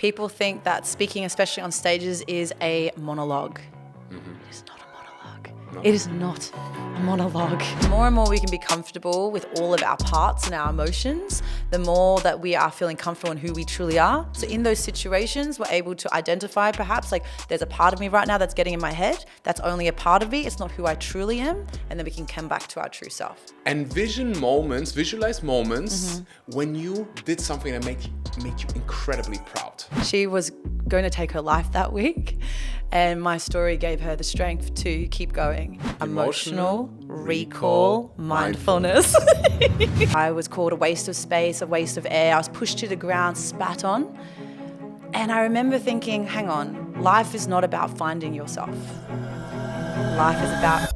people think that speaking, especially on stages, is a monologue. It is not a monologue. No. It is not a monologue. The more and more we can be comfortable with all of our parts and our emotions, the more that we are feeling comfortable in who we truly are. So in those situations, we're able to identify perhaps like there's a part of me right now that's getting in my head. That's only a part of me. It's not who I truly am. And then we can come back to our true self. And visualize moments when you did something that made you incredibly proud. She was going to take her life that week, and my story gave her the strength to keep going. Emotional recall, mindfulness. I was called a waste of space, a waste of air. I was pushed to the ground, spat on. And I remember thinking, hang on, life is not about finding yourself. Life is about...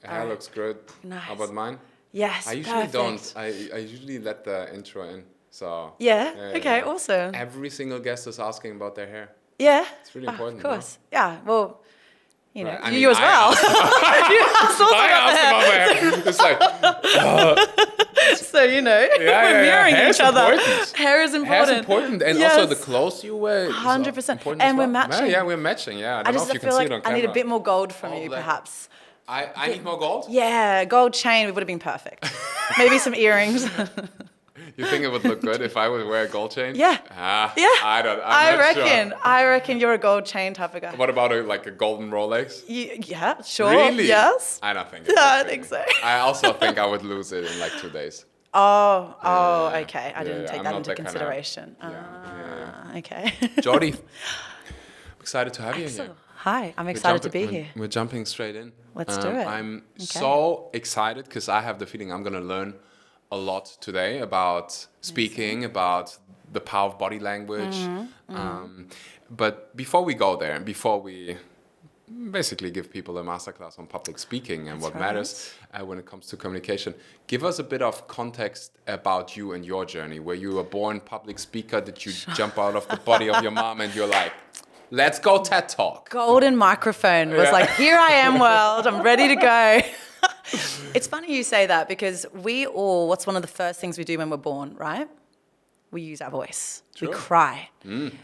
Your hair looks good. Nice. How about mine? Yes, I usually perfect. don't. I usually let the intro in. So Yeah? Okay, awesome. Every single guest is asking about their hair. Yeah? It's really important. Of course. No? Yeah, well, you know, Right. you as well. You asked also I asked about my hair. It's like, so, you know, we're mirroring Hair each is other. important. Hair is important. Hair's important. And Yes. also the clothes you wear is 100%. important And as well. we're matching. Yeah, we're matching. Yeah, I don't know if you can feel see like it on I camera. need a bit more gold from you, black. perhaps. I need more gold? Yeah, gold chain would have been perfect. Maybe some earrings. You think it would look good if I would wear a gold chain? Yeah. Yeah. I'm not I reckon you're a gold chain type of guy. Sure. What about a golden Rolex? Yeah, sure. Really? Yes. I don't think. Yeah, I think so. I also think I would lose it in like 2 days. Okay. I didn't take I'm that not into that kinda- consideration. Yeah. Okay. Jody, I'm excited to have you Axel, here. hi. I'm excited to be here. We're jumping straight in. Let's do it. I'm so excited because I have the feeling I'm going to learn a lot today about speaking, about the power of body language. But before we go there, and before we basically give people a masterclass on public speaking and what matters when it comes to communication, give us a bit of context about you and your journey. Were you a born public speaker? Did you jump out of the body of your mom and you're like, let's go TED Talk? Golden microphone was like, here I am, world. I'm ready to go. It's funny you say that because what's one of the first things we do when we're born, right? We use our voice. Sure. We cry.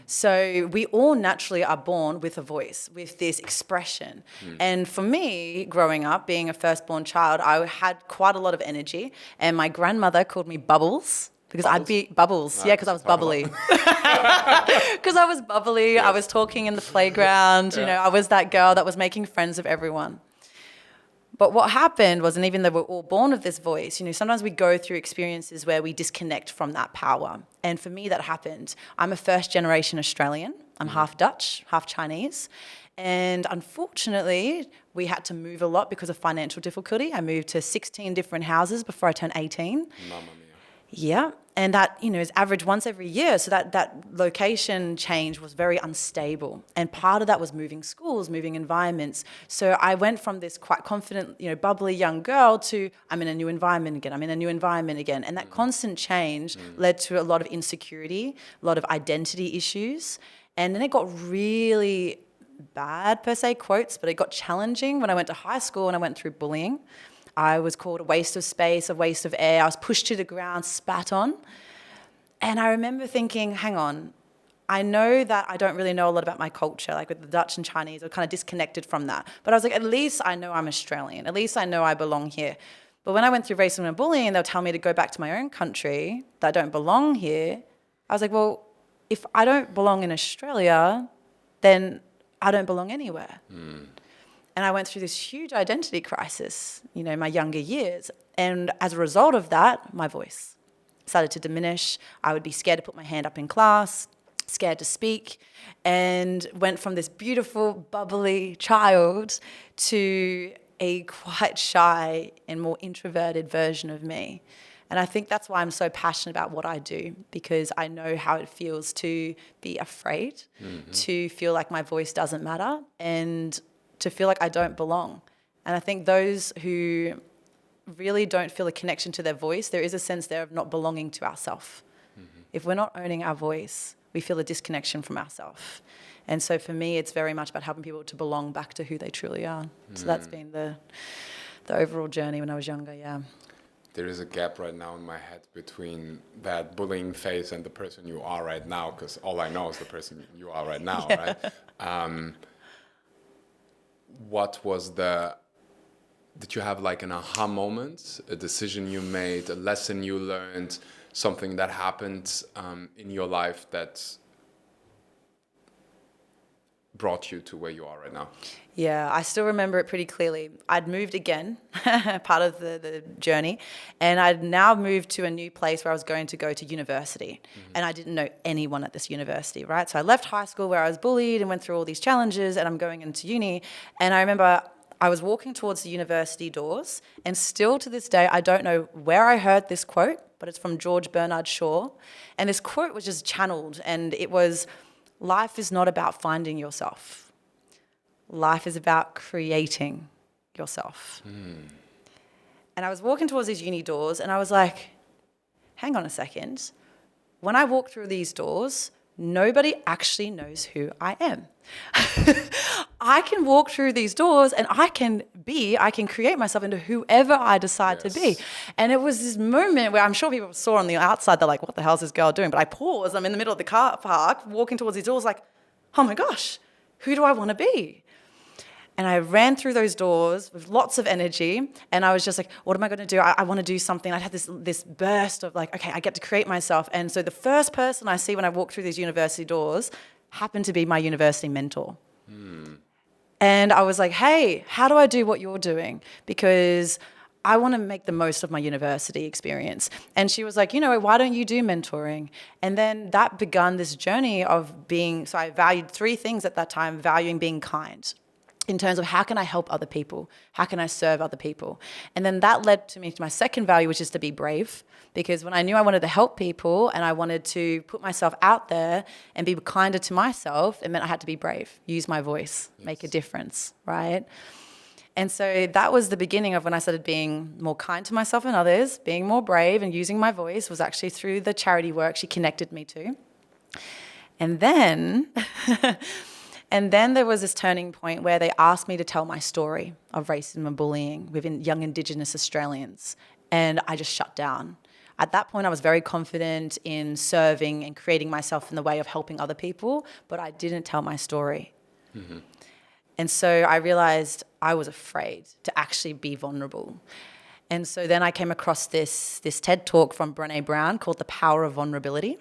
So we all naturally are born with a voice, with this expression. And for me, growing up, being a firstborn child, I had quite a lot of energy. And my grandmother called me Bubbles. Because I'd be Bubbles, because I was bubbly. Because I was bubbly, yes. I was talking in the playground, you know, I was that girl that was making friends of everyone. But what happened was, and even though we're all born with this voice, you know, sometimes we go through experiences where we disconnect from that power. And for me, that happened. I'm a first generation Australian. I'm half Dutch, half Chinese. And unfortunately, we had to move a lot because of financial difficulty. I moved to 16 different houses before I turned 18. Mamma mia. Yeah, and that, you know, is average once every year. So that location change was very unstable. And part of that was moving schools, moving environments. So I went from this quite confident, you know, bubbly young girl to I'm in a new environment again. And that constant change led to a lot of insecurity, a lot of identity issues. And then it got really bad, per se, quotes, but it got challenging when I went to high school and I went through bullying. I was called a waste of space, a waste of air. I was pushed to the ground, spat on. And I remember thinking, hang on, I know that I don't really know a lot about my culture, like with the Dutch and Chinese, I'm kind of disconnected from that. But I was like, at least I know I'm Australian. At least I know I belong here. But when I went through racism and bullying and they'll tell me to go back to my own country, that I don't belong here, I was like, well, if I don't belong in Australia, then I don't belong anywhere. And I went through this huge identity crisis, you know, in my younger years. And as a result of that, my voice started to diminish. I would be scared to put my hand up in class, scared to speak, and went from this beautiful, bubbly child to a quite shy and more introverted version of me. And I think that's why I'm so passionate about what I do, because I know how it feels to be afraid, to feel like my voice doesn't matter, and to feel like I don't belong. And I think those who really don't feel a connection to their voice, there is a sense there of not belonging to ourselves. If we're not owning our voice, we feel a disconnection from ourselves. And so for me, it's very much about helping people to belong back to who they truly are. So that's been the overall journey when I was younger, there is a gap right now in my head between that bullying phase and the person you are right now, because all I know is the person you are right now, right? What was did you have like an aha moment, a decision you made, a lesson you learned, something that happened in your life that brought you to where you are right now? Yeah, I still remember it pretty clearly. I'd moved again, part of the journey, and I'd now moved to a new place where I was going to go to university. And I didn't know anyone at this university, right? So I left high school where I was bullied and went through all these challenges, and I'm going into uni. And I remember I was walking towards the university doors, and still to this day, I don't know where I heard this quote, but it's from George Bernard Shaw. And this quote was just channeled, and it was, "Life is not about finding yourself. Life is about creating yourself." And I was walking towards these uni doors, and I was like, hang on a second. When I walk through these doors, nobody actually knows who I am. I can walk through these doors and I can create myself into whoever I decide to be. And it was this moment where I'm sure people saw on the outside, they're like, what the hell is this girl doing? But I paused, I'm in the middle of the car park, walking towards these doors like, oh my gosh, who do I want to be? And I ran through those doors with lots of energy, and I was just like, what am I going to do? I want to do something. I had this burst of like, okay, I get to create myself. And so the first person I see when I walk through these university doors happened to be my university mentor. And I was like, hey, how do I do what you're doing? Because I want to make the most of my university experience. And she was like, why don't you do mentoring? And then that began this journey of being, so I valued 3 things at that time, valuing being kind, in terms of how can I help other people? How can I serve other people? And then that led to me to my second value, which is to be brave. Because when I knew I wanted to help people and I wanted to put myself out there and be kinder to myself, it meant I had to be brave, use my voice, make a difference, right? And so that was the beginning of when I started being more kind to myself and others, being more brave and using my voice was actually through the charity work she connected me to. And then... And then there was this turning point where they asked me to tell my story of racism and bullying within young Indigenous Australians. And I just shut down. At that point, I was very confident in serving and creating myself in the way of helping other people, but I didn't tell my story. And so I realized I was afraid to actually be vulnerable. And so then I came across this TED talk from Brené Brown called The Power of Vulnerability.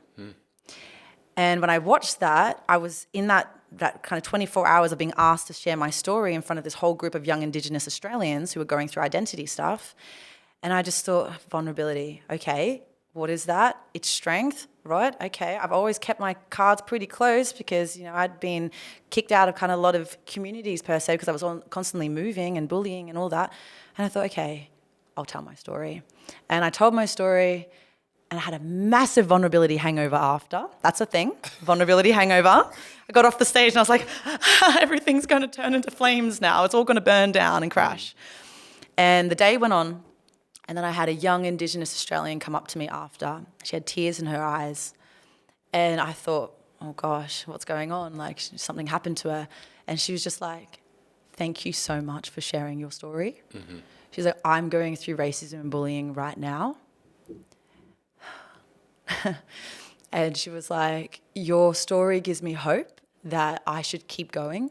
And when I watched that, I was in that kind of 24 hours of being asked to share my story in front of this whole group of young Indigenous Australians who were going through identity stuff. And I just thought, vulnerability, okay, what is that? It's strength, right? Okay, I've always kept my cards pretty close because, I'd been kicked out of kind of a lot of communities per se because I was constantly moving and bullying and all that. And I thought, okay, I'll tell my story. And I told my story. And I had a massive vulnerability hangover after. That's a thing, vulnerability hangover. I got off the stage and I was like, everything's going to turn into flames now. It's all going to burn down and crash. And the day went on, and then I had a young Indigenous Australian come up to me after. She had tears in her eyes. And I thought, oh gosh, what's going on? Like something happened to her. And she was just like, thank you so much for sharing your story. She's like, I'm going through racism and bullying right now. And she was like, your story gives me hope that I should keep going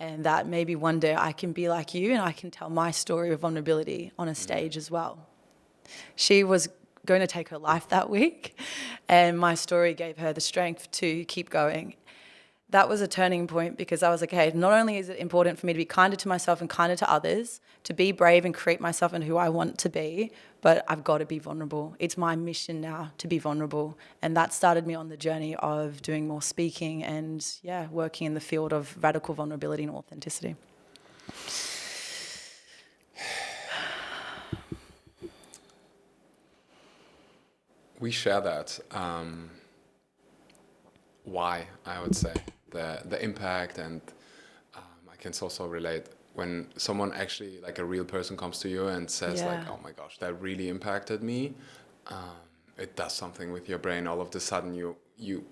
and that maybe one day I can be like you and I can tell my story of vulnerability on a stage as well. She was going to take her life that week, and my story gave her the strength to keep going. That was a turning point because I was like, hey, not only is it important for me to be kinder to myself and kinder to others, to be brave and create myself into who I want to be, but I've got to be vulnerable. It's my mission now to be vulnerable. And that started me on the journey of doing more speaking and, working in the field of radical vulnerability and authenticity. We share that. Why, I would say, the impact, and I can also relate when someone actually, like a real person comes to you and says like, oh my gosh, that really impacted me. It does something with your brain. All of a sudden you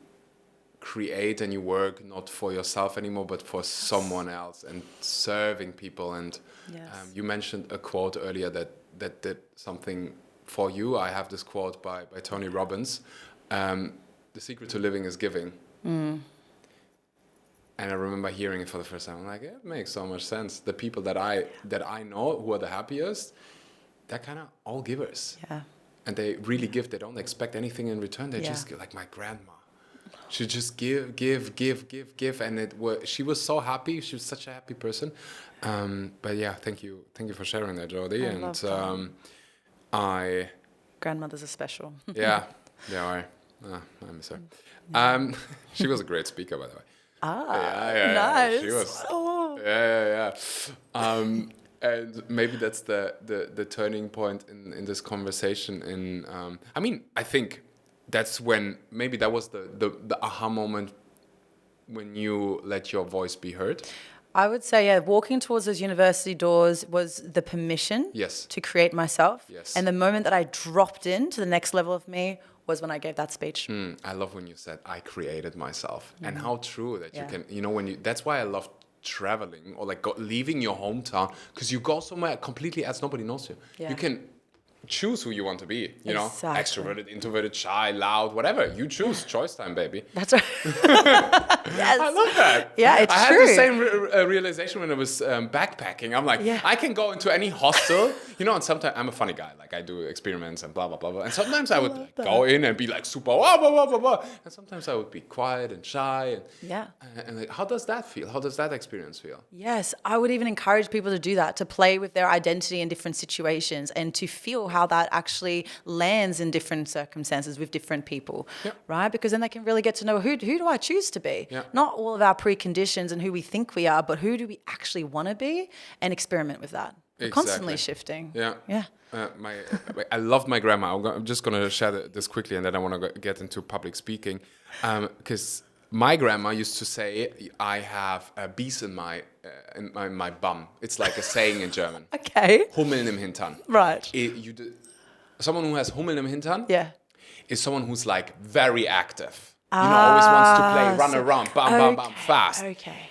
create and you work not for yourself anymore, but for someone else and serving people. And you mentioned a quote earlier that did something for you, I have this quote by Tony Robbins. The secret to living is giving. And I remember hearing it for the first time. I'm like, it makes so much sense. The people that I know who are the happiest, they're kind of all givers. Yeah. And they really give. They don't expect anything in return. They just give, like my grandma. She just give. And she was so happy. She was such a happy person. But yeah, thank you for sharing that, Jody. Grandmothers are special. I miss her. She was a great speaker, by the way. Nice. She was. And maybe that's the turning point in this conversation. I think that's when maybe that was the aha moment when you let your voice be heard. I would say, walking towards those university doors was the permission to create myself. Yes. And the moment that I dropped into the next level of me was when I gave that speech. I love when you said, I created myself. And how true that you can, that's why I love traveling or like leaving your hometown, because you go somewhere completely else, nobody knows you. Yeah. You can choose who you want to be, you know, extroverted, introverted, shy, loud, whatever. You choose. Choice time, baby. That's right. Yes. I love that. Yeah, it's true. I had the same realization when I was backpacking. I'm like, I can go into any hostel, and sometimes I'm a funny guy. Like I do experiments and blah, blah, blah, blah. And sometimes I would go in and be like super, blah, blah, blah, blah, blah. And sometimes I would be quiet and shy. And like, how does that feel? How does that experience feel? Yes, I would even encourage people to do that, to play with their identity in different situations and to feel how that actually lands in different circumstances with different people, right? Because then they can really get to know who do I choose to be? Not all of our preconditions and who we think we are, but who do we actually want to be, and experiment with that. We're constantly shifting. Yeah. I love my grandma. I'm just going to share this quickly, and then I want to get into public speaking, because my grandma used to say, I have bees in my bum. It's like a saying in German. Okay. Hummeln im Hintern. Right. Someone who has Hummeln im Hintern is someone who's like very active. Always wants to play, run around, bam, bam, fast. Okay.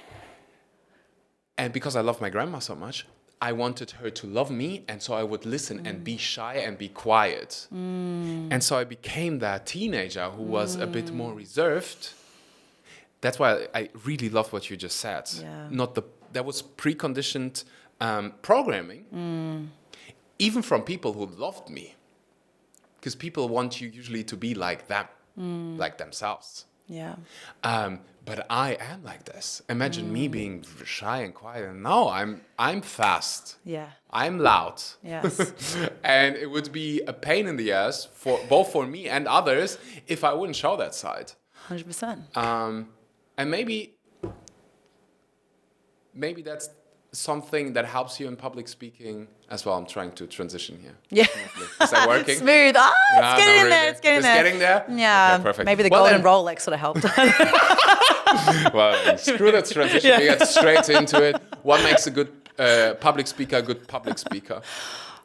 And because I love my grandma so much, I wanted her to love me, and so I would listen and be shy and be quiet. And so I became that teenager who was a bit more reserved. That's why I really love what you just said. Yeah. That was preconditioned programming, even from people who loved me, because people want you usually to be like them, like themselves. Yeah. But I am like this. Imagine me being shy and quiet. No, I'm fast. Yeah. I'm loud. Yes. And it would be a pain in the ass for both for me and others if I wouldn't show that side. 100%. And maybe that's something that helps you in public speaking as well. I'm trying to transition here. Yeah. Is that working? Smooth. It's getting in there. It's getting there. Getting there? Yeah. Okay, perfect. Maybe the golden Rolex sort of helped. Well, screw that transition. We get straight into it. What makes a good public speaker a good public speaker?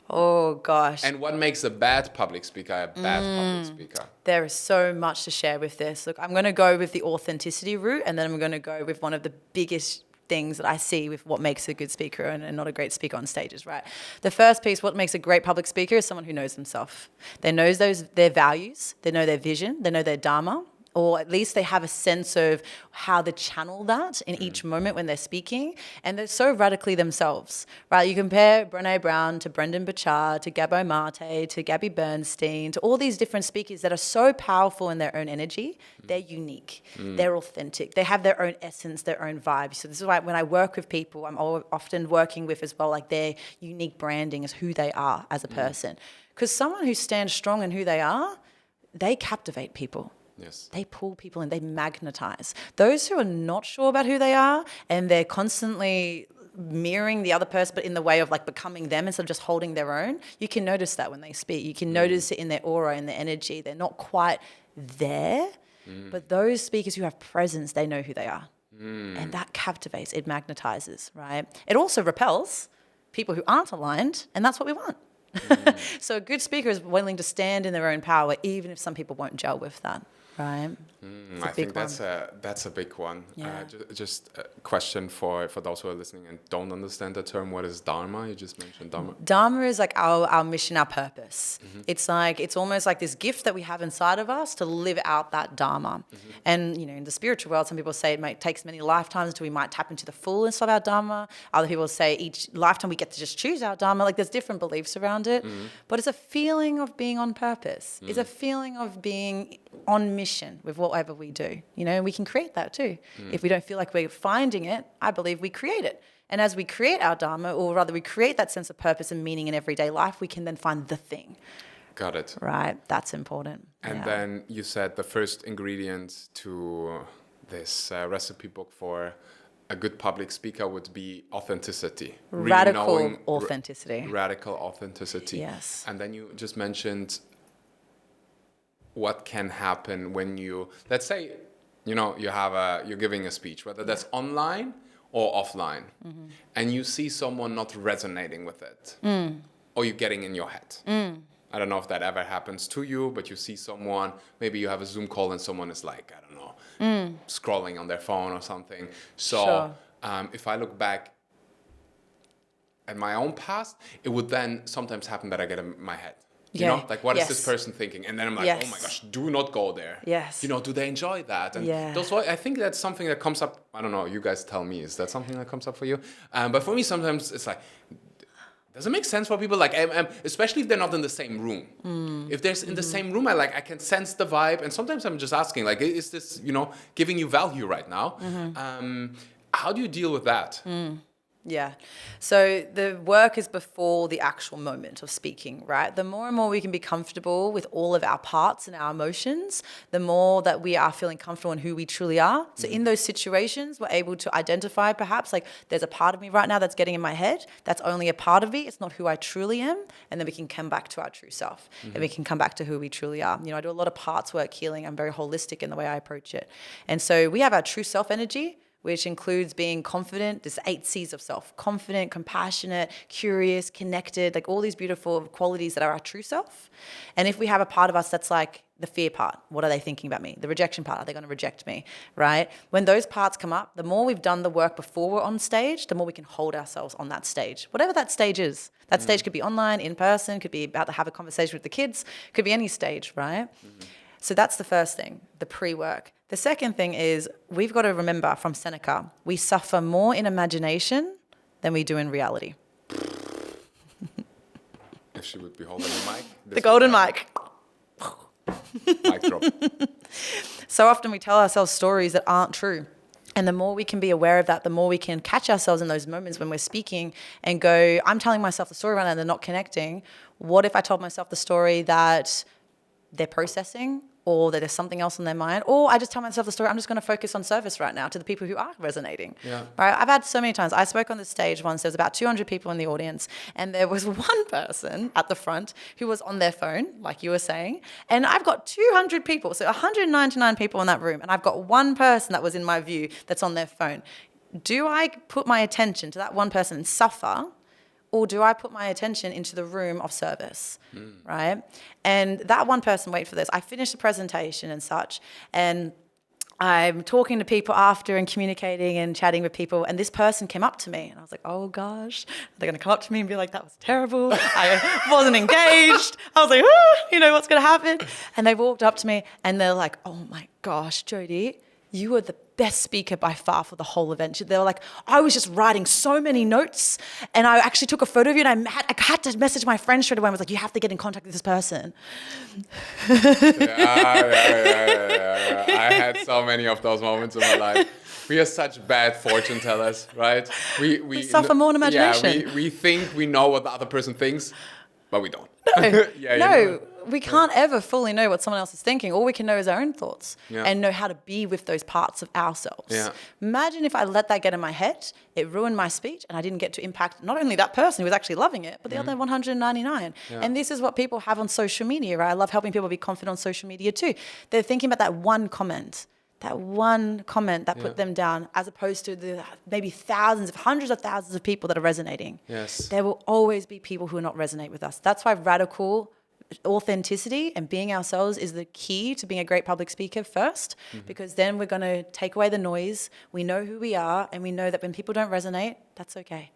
Oh, gosh. And what makes a bad public speaker a bad public speaker? There is so much to share with this. Look, I'm going to go with the authenticity route, and then I'm going to go with one of the biggest things that I see with what makes a good speaker and not a great speaker on stages, right? The first piece, what makes a great public speaker, is someone who knows themselves. They know their values, they know their vision, they know their dharma, or at least they have a sense of how to channel that in each moment when they're speaking. And they're so radically themselves, right? You compare Brené Brown to Brendan Burchard, to Gabbo Mate, to Gabby Bernstein, to all these different speakers that are so powerful in their own energy. They're unique. They're authentic. They have their own essence, their own vibe. So this is why when I work with people, I'm often working with as well, like their unique branding as who they are as a person. Because someone who stands strong in who they are, they captivate people. Yes. They pull people in, they magnetize. Those who are not sure about who they are and they're constantly mirroring the other person, but in the way of like becoming them instead of just holding their own, you can notice that when they speak. You can notice it in their aura, in their energy. They're not quite there, but those speakers who have presence, they know who they are. And that captivates, it magnetizes, right? It also repels people who aren't aligned, and that's what we want. So a good speaker is willing to stand in their own power, even if some people won't gel with that. Right. I think that's a big one. Yeah. Just a question for those who are listening and don't understand the term. What is Dharma? You just mentioned Dharma. Dharma is like our mission, our purpose. It's almost like this gift that we have inside of us to live out that Dharma. And, in the spiritual world, some people say it takes many lifetimes until we might tap into the fullness of our Dharma. Other people say each lifetime we get to just choose our Dharma. Like, there's different beliefs around it. But it's a feeling of being on purpose. It's a feeling of being on mission with whatever we do. We can create that too. If we don't feel like we're finding it, I believe we create it. And as we create our Dharma, or rather we create that sense of purpose and meaning in everyday life, we can then find the thing. Got it. Right. That's important. And then you said the first ingredient to this recipe book for a good public speaker would be authenticity. Radical authenticity. Radical authenticity. Yes. And then you just mentioned what can happen when you, let's say, you're giving a speech, whether that's online or offline, and you see someone not resonating with it, or you're getting in your head. I don't know if that ever happens to you, but you see someone, maybe you have a Zoom call and someone is like, I don't know, scrolling on their phone or something. So if I look back at my own past, it would then sometimes happen that I get in my head. Like, what is this person thinking? And then I'm like, oh my gosh, do not go there. Yes. Do they enjoy that? And I think that's something that comes up. I don't know. You guys tell me. Is that something that comes up for you? But for me, sometimes it's like, does it make sense for people? Like, especially if they're not in the same room. If they're in the same room, I can sense the vibe. And sometimes I'm just asking, like, is this, giving you value right now? How do you deal with that? Yeah. So the work is before the actual moment of speaking, right? The more and more we can be comfortable with all of our parts and our emotions, the more that we are feeling comfortable in who we truly are. So in those situations, we're able to identify perhaps like there's a part of me right now that's getting in my head. That's only a part of me. It's not who I truly am. And then we can come back to our true self and we can come back to who we truly are. I do a lot of parts work healing. I'm very holistic in the way I approach it. And so we have our true self energy, which includes being confident. There's 8 C's of self: confident, compassionate, curious, connected, like all these beautiful qualities that are our true self. And if we have a part of us that's like the fear part, what are they thinking about me? The rejection part, are they going to reject me, right? When those parts come up, the more we've done the work before we're on stage, the more we can hold ourselves on that stage, whatever that stage is. That stage could be online, in person, could be about to have a conversation with the kids, could be any stage, right? So that's the first thing, the pre-work. The second thing is we've got to remember from Seneca, we suffer more in imagination than we do in reality. If she would be holding the mic. The golden mic. Mic drop. So often we tell ourselves stories that aren't true. And the more we can be aware of that, the more we can catch ourselves in those moments when we're speaking and go, I'm telling myself the story right now and they're not connecting. What if I told myself the story that they're processing, or that there's something else on their mind, or I just tell myself the story, I'm just going to focus on service right now to the people who are resonating. Right? I've had so many times. I spoke on the stage once, there was about 200 people in the audience, and there was one person at the front who was on their phone, like you were saying, and I've got 200 people, so 199 people in that room, and I've got one person that was in my view that's on their phone. Do I put my attention to that one person and suffer, or do I put my attention into the room of service, right? And that one person, wait for this, I finished the presentation and such, and I'm talking to people after and communicating and chatting with people, and this person came up to me, and I was like, oh gosh, they're going to come up to me and be like, that was terrible. I wasn't engaged. I was like, what's going to happen? And they walked up to me, and they're like, oh my gosh, Jody, you were the best speaker by far for the whole event. They were like, I was just writing so many notes, and I actually took a photo of you, and I had to message my friend straight away. I was like, you have to get in contact with this person. Yeah. I had so many of those moments in my life. We are such bad fortune tellers, right? We suffer more in imagination. Yeah, we think we know what the other person thinks, but we don't. No, we can't ever fully know what someone else is thinking. All we can know is our own thoughts and know how to be with those parts of ourselves. Yeah. Imagine if I let that get in my head, it ruined my speech, and I didn't get to impact not only that person who was actually loving it, but the other 199. Yeah. And this is what people have on social media, right? I love helping people be confident on social media too. They're thinking about that one comment that put them down, as opposed to the maybe hundreds of thousands of people that are resonating. Yes. There will always be people who will not resonate with us. That's why radical authenticity and being ourselves is the key to being a great public speaker first, because then we're going to take away the noise. We know who we are, and we know that when people don't resonate, that's okay.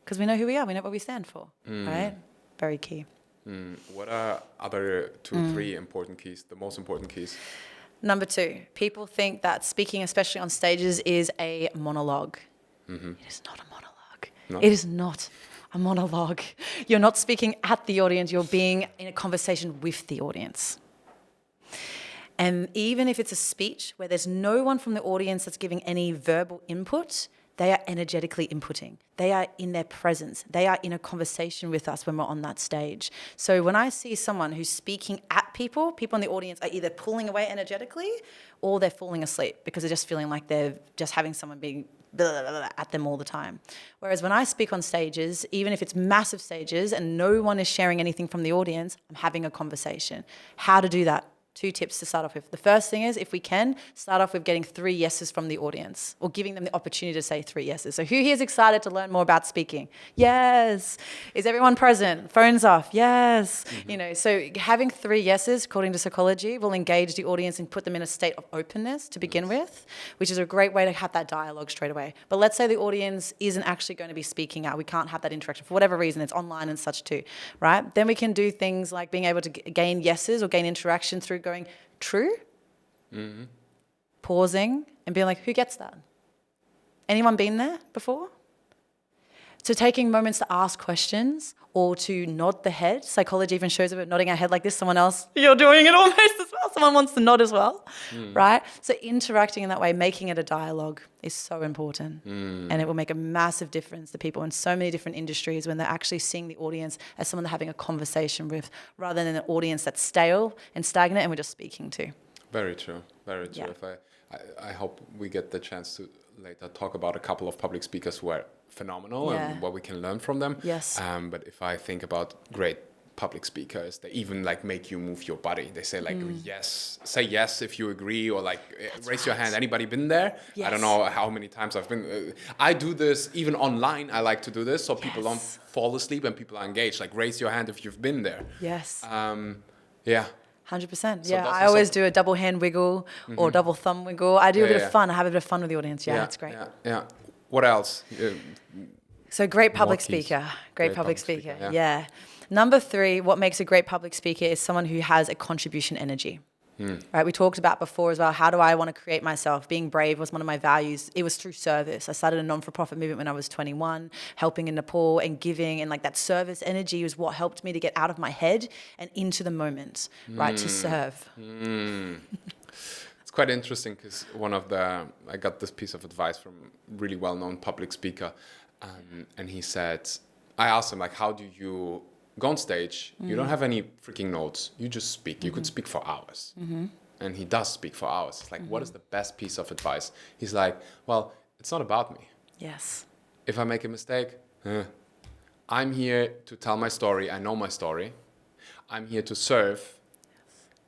Because we know who we are. We know what we stand for, right? Very key. What are other 2 or 3 important keys, the most important keys? Number 2, people think that speaking, especially on stages, is a monologue. It is not a monologue. No? It is not a monologue. You're not speaking at the audience. You're being in a conversation with the audience. And even if it's a speech where there's no one from the audience that's giving any verbal input, they are energetically inputting. They are in their presence. They are in a conversation with us when we're on that stage. So when I see someone who's speaking at people in the audience are either pulling away energetically or they're falling asleep because they're just feeling like they're just having someone being blah, blah, blah, at them all the time. Whereas when I speak on stages, even if it's massive stages and no one is sharing anything from the audience, I'm having a conversation. How to do that? 2 tips to start off with. The first thing is, if we can, start off with getting 3 yeses from the audience or giving them the opportunity to say 3 yeses. So who here is excited to learn more about speaking? Yes. Is everyone present? Phones off? Yes. So having 3 yeses, according to psychology, will engage the audience and put them in a state of openness to begin with, which is a great way to have that dialogue straight away. But let's say the audience isn't actually going to be speaking out. We can't have that interaction for whatever reason. It's online and such too, right? Then we can do things like being able to gain yeses or gain interaction through going true, pausing and being like, who gets that? Anyone been there before? So taking moments to ask questions or to nod the head. Psychology even shows about nodding our head like this. Someone else, you're doing it almost as well. Someone wants to nod as well, right? So interacting in that way, making it a dialogue is so important. And it will make a massive difference to people in so many different industries when they're actually seeing the audience as someone they're having a conversation with rather than an audience that's stale and stagnant and we're just speaking to. Very true. Very true. Yeah. I hope we get the chance to later talk about a couple of public speakers who are phenomenal and what we can learn from them. Yes. But if I think about great public speakers, they even like make you move your body. They say like yes, say yes if you agree, or like raise your hand. Anybody been there? Yes. I don't know how many times I've been. I do this even online. I like to do this so people don't fall asleep and people are engaged. Like raise your hand if you've been there. Yes. Yeah. 100%. So Yeah, I always do a double hand wiggle or double thumb wiggle. I do a bit of fun. I have a bit of fun with the audience. Yeah, it's great. Yeah. What else? So great public keys. speaker. Great public speaker. Yeah. Number 3, what makes a great public speaker is someone who has a contribution energy. Right, we talked about before as well, how do I want to create myself? Being brave was one of my values. It was through service. I started a non-for-profit movement when I was 21, helping in Nepal and giving, and like that service energy was what helped me to get out of my head and into the moment, right, to serve. It's quite interesting because I got this piece of advice from a really well-known public speaker, and he said, I asked him like, how do you go on stage, you don't have any freaking notes, you just speak. You could speak for hours. And he does speak for hours. It's like, what is the best piece of advice? He's like, well, it's not about me. Yes. If I make a mistake, I'm here to tell my story. I know my story. I'm here to serve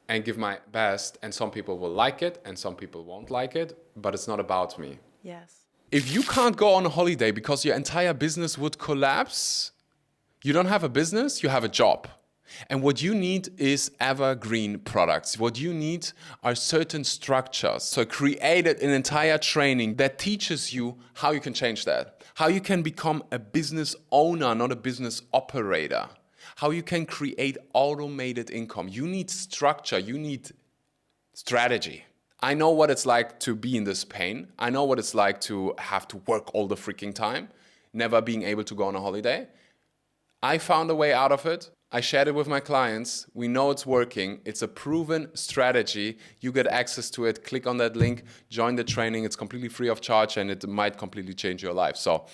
and give my best. And some people will like it and some people won't like it, but it's not about me. Yes. If you can't go on a holiday because your entire business would collapse, you don't have a business, you have a job. And what you need is evergreen products. What you need are certain structures. So created an entire training that teaches you how you can change that. How you can become a business owner, not a business operator. How you can create automated income. You need structure, you need strategy. I know what it's like to be in this pain. I know what it's like to have to work all the freaking time, never being able to go on a holiday. I found a way out of it. I shared it with my clients. We know it's working. It's a proven strategy. You get access to it. Click on that link, join the training. It's completely free of charge and it might completely change your life. So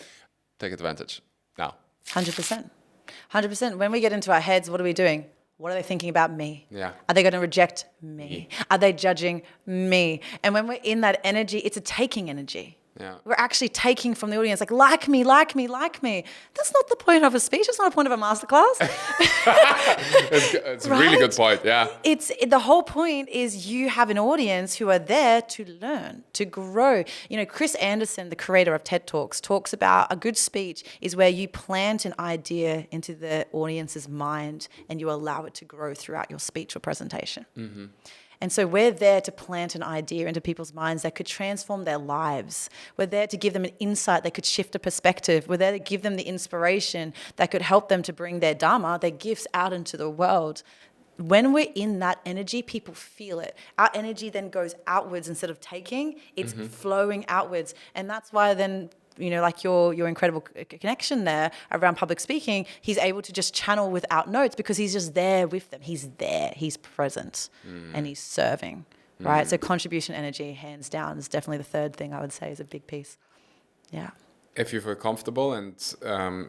take advantage now. 100%. 100%. When we get into our heads, what are we doing? What are they thinking about me? Yeah. Are they going to reject me? Are they judging me? And when we're in that energy, it's a taking energy. Yeah. We're actually taking from the audience, like me, like me, like me. That's not the point of a speech. That's not the point of a masterclass. It's a really good point. Yeah. The whole point is you have an audience who are there to learn, to grow. You know, Chris Anderson, the creator of TED Talks, talks about a good speech is where you plant an idea into the audience's mind and you allow it to grow throughout your speech or presentation. Mm-hmm. And so we're there to plant an idea into people's minds that could transform their lives. We're there to give them an insight that could shift a perspective. We're there to give them the inspiration that could help them to bring their dharma, their gifts out into the world. When we're in that energy, people feel it. Our energy then goes outwards instead of taking. It's flowing outwards. And that's why then, you know, like your incredible connection there around public speaking, he's able to just channel without notes because he's just there with them. He's there, he's present, and he's serving, right? So contribution energy, hands down, is definitely the third thing I would say is a big piece. Yeah. If you feel comfortable and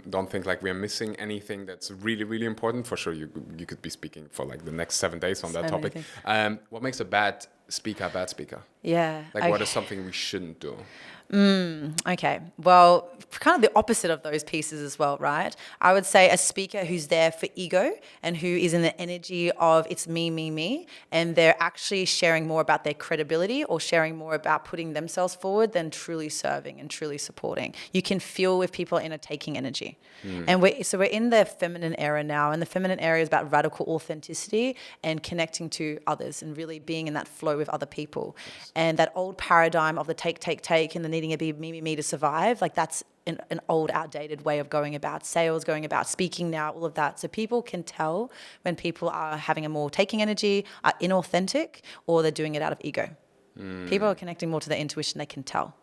don't think like we're missing anything that's really, really important, for sure you could be speaking for like the next 7 days on that topic. What makes a bad speaker? Yeah. Like what is something we shouldn't do? Okay. Well, kind of the opposite of those pieces as well, right? I would say a speaker who's there for ego and who is in the energy of it's me, and they're actually sharing more about their credibility or sharing more about putting themselves forward than truly serving and truly supporting. You can feel if people are in a taking energy. And we're in the feminine era now, and the feminine era is about radical authenticity and connecting to others and really being in that flow with other people. Yes. And that old paradigm of the take, and the needing to be me to survive, like that's an old, outdated way of going about sales, going about speaking now, all of that. So people can tell when people are having a more taking energy, are inauthentic, or they're doing it out of ego. People are connecting more to their intuition, they can tell.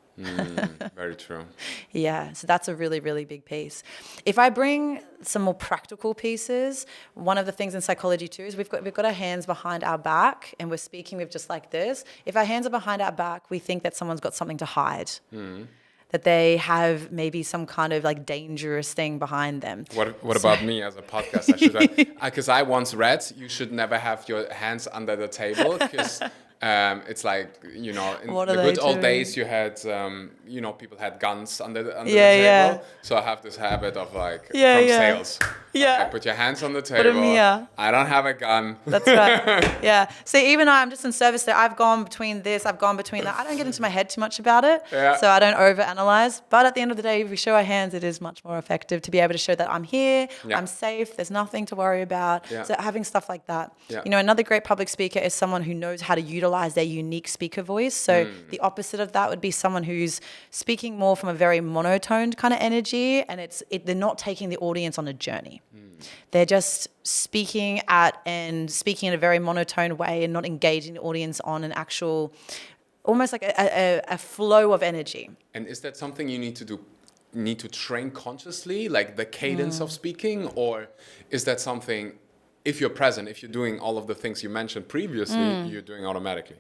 Very true. Yeah, so that's a really, really big piece. If I bring some more practical pieces, one of the things in psychology too is we've got our hands behind our back and we're speaking with just like this. If our hands are behind our back, we think that someone's got something to hide. That they have maybe some kind of like dangerous thing behind them. What about me as a podcast? I should because I once read you should never have your hands under the table because it's like, you know, in the good old days you had, you know, people had guns under the table. Yeah. So I have this habit of like from sales. Yeah. Okay, put your hands on the table. I don't have a gun. That's right. Yeah. So even I'm just in service there. I've gone between this. I've gone between that. I don't get into my head too much about it. Yeah. So I don't overanalyze. But at the end of the day, if we show our hands, it is much more effective to be able to show that I'm here. Yeah. I'm safe. There's nothing to worry about. Yeah. So having stuff like that. Yeah. You know, another great public speaker is someone who knows how to utilize their unique speaker voice. So the opposite of that would be someone who's speaking more from a very monotoned kind of energy, and they're not taking the audience on a journey. They're just speaking in a very monotone way and not engaging the audience on an actual, almost like a flow of energy. And is that something you need to train consciously, like the cadence of speaking, or is that something, if you're present, if you're doing all of the things you mentioned previously, you're doing automatically?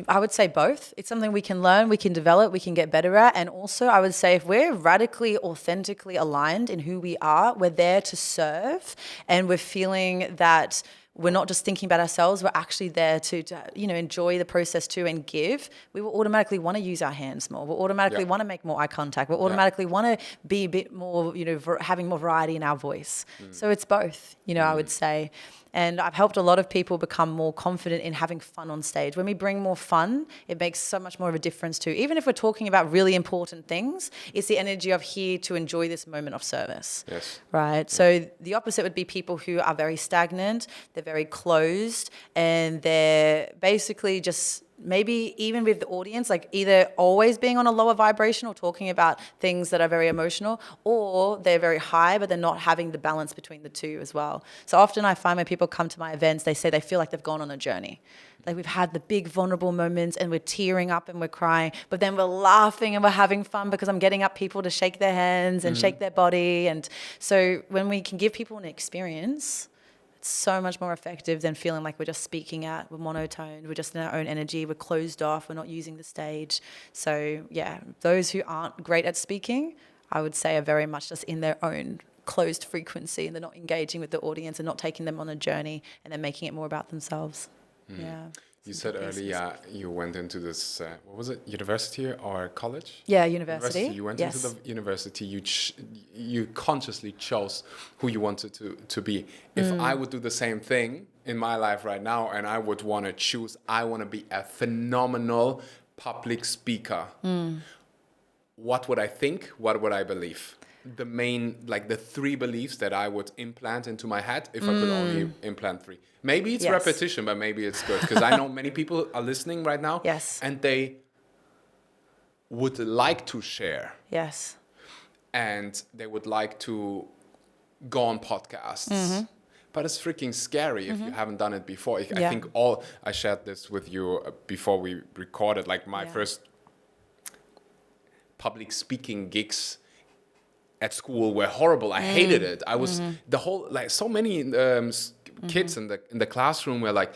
I would say both. It's something we can learn, we can develop, we can get better at. And also I would say if we're radically, authentically aligned in who we are, we're there to serve, and we're feeling that we're not just thinking about ourselves, we're actually there to you know, enjoy the process too and give, we will automatically want to use our hands more. We'll automatically want to make more eye contact. We'll automatically want to be a bit more, you know, having more variety in our voice. So it's both, you know, I would say. And I've helped a lot of people become more confident in having fun on stage. When we bring more fun, it makes so much more of a difference too. Even if we're talking about really important things, it's the energy of here to enjoy this moment of service. Yes. Right? Yes. So the opposite would be people who are very stagnant, they're very closed, and they're basically just maybe even with the audience, like either always being on a lower vibration or talking about things that are very emotional, or they're very high, but they're not having the balance between the two as well. So often I find when people come to my events, they say they feel like they've gone on a journey. Like we've had the big vulnerable moments and we're tearing up and we're crying, but then we're laughing and we're having fun because I'm getting up people to shake their hands and shake their body. And so when we can give people an experience, so much more effective than feeling like we're just speaking at, we're monotoned, we're just in our own energy, we're closed off, we're not using the stage. So yeah, those who aren't great at speaking, I would say are very much just in their own closed frequency, and they're not engaging with the audience and not taking them on a journey, and they're making it more about themselves. Yeah. You said earlier you went into this, what was it, university or college? Yeah, university. You went into the university, you consciously chose who you wanted to be. If I would do the same thing in my life right now and I would want to choose, I want to be a phenomenal public speaker, what would I think? What would I believe? The main, like the 3 beliefs that I would implant into my head if I could only implant 3. Maybe it's repetition, but maybe it's good. Because I know many people are listening right now. Yes. And they would like to share. Yes. And they would like to go on podcasts. But it's freaking scary if you haven't done it before. I think I shared this with you before we recorded, like my first public speaking gigs at school were horrible. I hated it. I was the whole, like, so many kids in the classroom were like,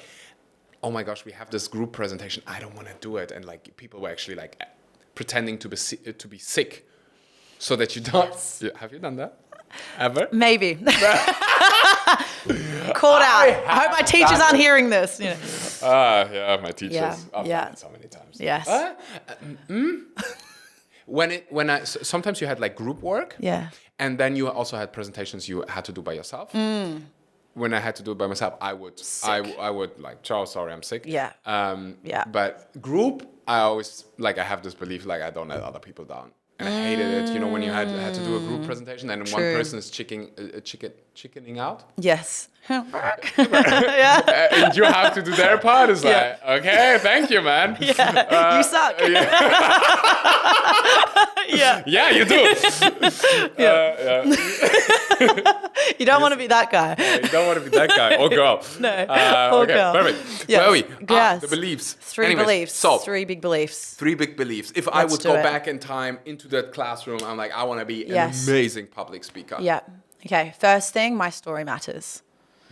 oh my gosh, we have this group presentation, I don't want to do it. And like people were actually like pretending to be sick so that you don't. Have you done that ever? Maybe. Called out. I hope my teachers aren't hearing this. You know. Yeah, my teachers. I've done it so many times. Yes. Sometimes you had like group work. Yeah. And then you also had presentations you had to do by yourself. When I had to do it by myself, I would like, Charles, sorry, I'm sick. Yeah. But group, I always, like, I have this belief, like, I don't let other people down. And I hated it, you know, when you had to do a group presentation and one person is chickening out. Yes. Yeah. And you have to do their part. It's like, okay, thank you, man. Yeah. You suck. Yeah. Yeah, you do. You don't want to be that guy. You don't want to be that guy or girl. No. Okay, girl. perfect. Yes. Where are we? Yes. The beliefs. 3 beliefs. So, 3 big beliefs. 3 big beliefs. If I would go back in time into that classroom, I'm like, I want to be an amazing public speaker. Yeah. Okay. First thing, my story matters.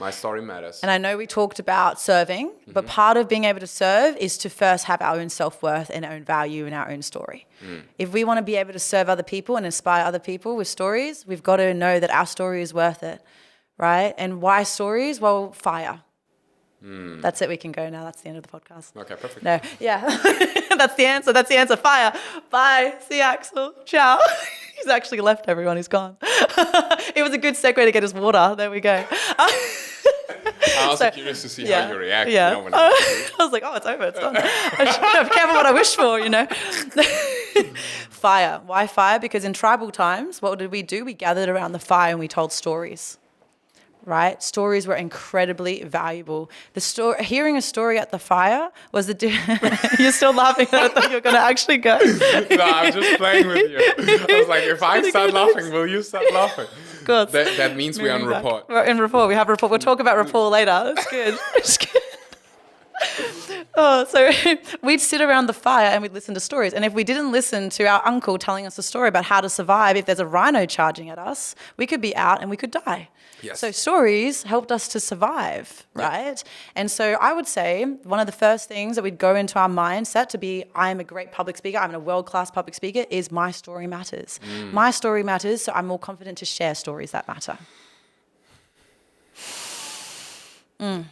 My story matters. And I know we talked about serving, but part of being able to serve is to first have our own self-worth and our own value in our own story. If we want to be able to serve other people and inspire other people with stories, we've got to know that our story is worth it, right? And why stories? Well, fire. That's it. We can go now. That's the end of the podcast. Okay, perfect. No, yeah. That's the answer. That's the answer. Fire. Bye. See you, Axel. Ciao. He's actually left, everyone. He's gone. It was a good segue to get his water. There we go. I'm also curious to see how you react. Yeah. You know, when I was like, oh, it's over. It's done. I should be careful what I wish for, you know. Fire. Why fire? Because in tribal times, what did we do? We gathered around the fire and we told stories. Right? Stories were incredibly valuable. Hearing a story at the fire was You're still laughing. I thought you were going to actually go. No, I'm just playing with you. I was like, if I start laughing, will you start laughing? Good. That means we're on rapport. We're in rapport. We have rapport. We'll talk about rapport later. That's good. It's good. Oh, so we'd sit around the fire and we'd listen to stories. And if we didn't listen to our uncle telling us a story about how to survive if there's a rhino charging at us, we could be out and we could die. Yes. So stories helped us to survive, right? And so I would say one of the first things that we'd go into our mindset to be, I am a great public speaker, I'm a world-class public speaker, is my story matters. My story matters, so I'm more confident to share stories that matter. Okay.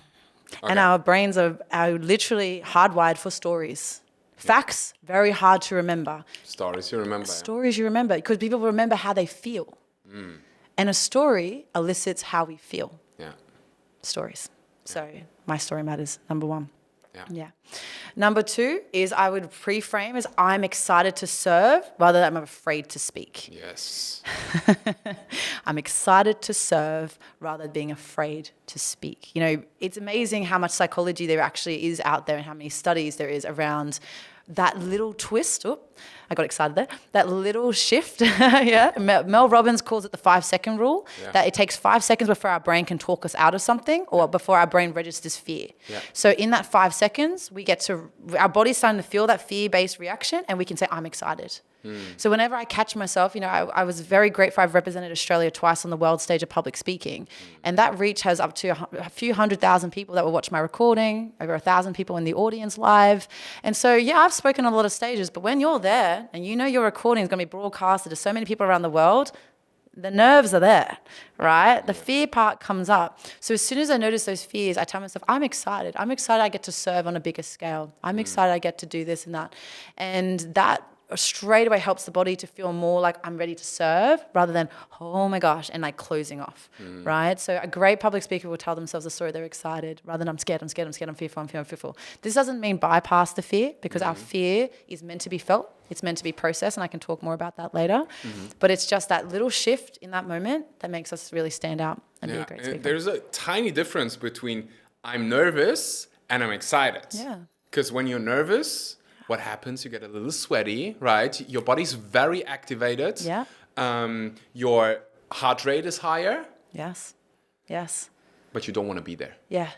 And our brains are literally hardwired for stories. Facts, very hard to remember. Stories you remember. Stories you remember, because people remember how they feel. And a story elicits how we feel. Yeah. Stories. So my story matters, number 1. Yeah. Number 2 is I would pre-frame as I'm excited to serve rather than I'm afraid to speak. Yes. I'm excited to serve rather than being afraid to speak. You know, it's amazing how much psychology there actually is out there and how many studies there is around that little twist. Oh, I got excited there. That little shift. Yeah. Mel Robbins calls it the 5-second rule. Yeah. That it takes 5 seconds before our brain can talk us out of something or before our brain registers fear. Yeah. So in that 5 seconds, our body's starting to feel that fear-based reaction and we can say, I'm excited. So whenever I catch myself, you know, I was very grateful. I've represented Australia twice on the world stage of public speaking. And that reach has up to a few 100,000 people that will watch my recording, over 1,000 people in the audience live. And so, yeah, I've spoken on a lot of stages, but when you're there and you know your recording is going to be broadcasted to so many people around the world, the nerves are there, right? The fear part comes up. So as soon as I notice those fears, I tell myself, I'm excited. I'm excited I get to serve on a bigger scale. I'm excited I get to do this and that. And that straight away helps the body to feel more like I'm ready to serve rather than, oh my gosh, and like closing off, right? So a great public speaker will tell themselves a story, they're excited, rather than I'm scared, I'm fearful. This doesn't mean bypass the fear, because our fear is meant to be felt. It's meant to be processed, and I can talk more about that later. But it's just that little shift in that moment that makes us really stand out and be a great speaker. There's a tiny difference between I'm nervous and I'm excited. Yeah. Because when you're nervous, what happens? You get a little sweaty, right? Your body's very activated. Yeah. Your heart rate is higher. Yes. But you don't want to be there. Yeah,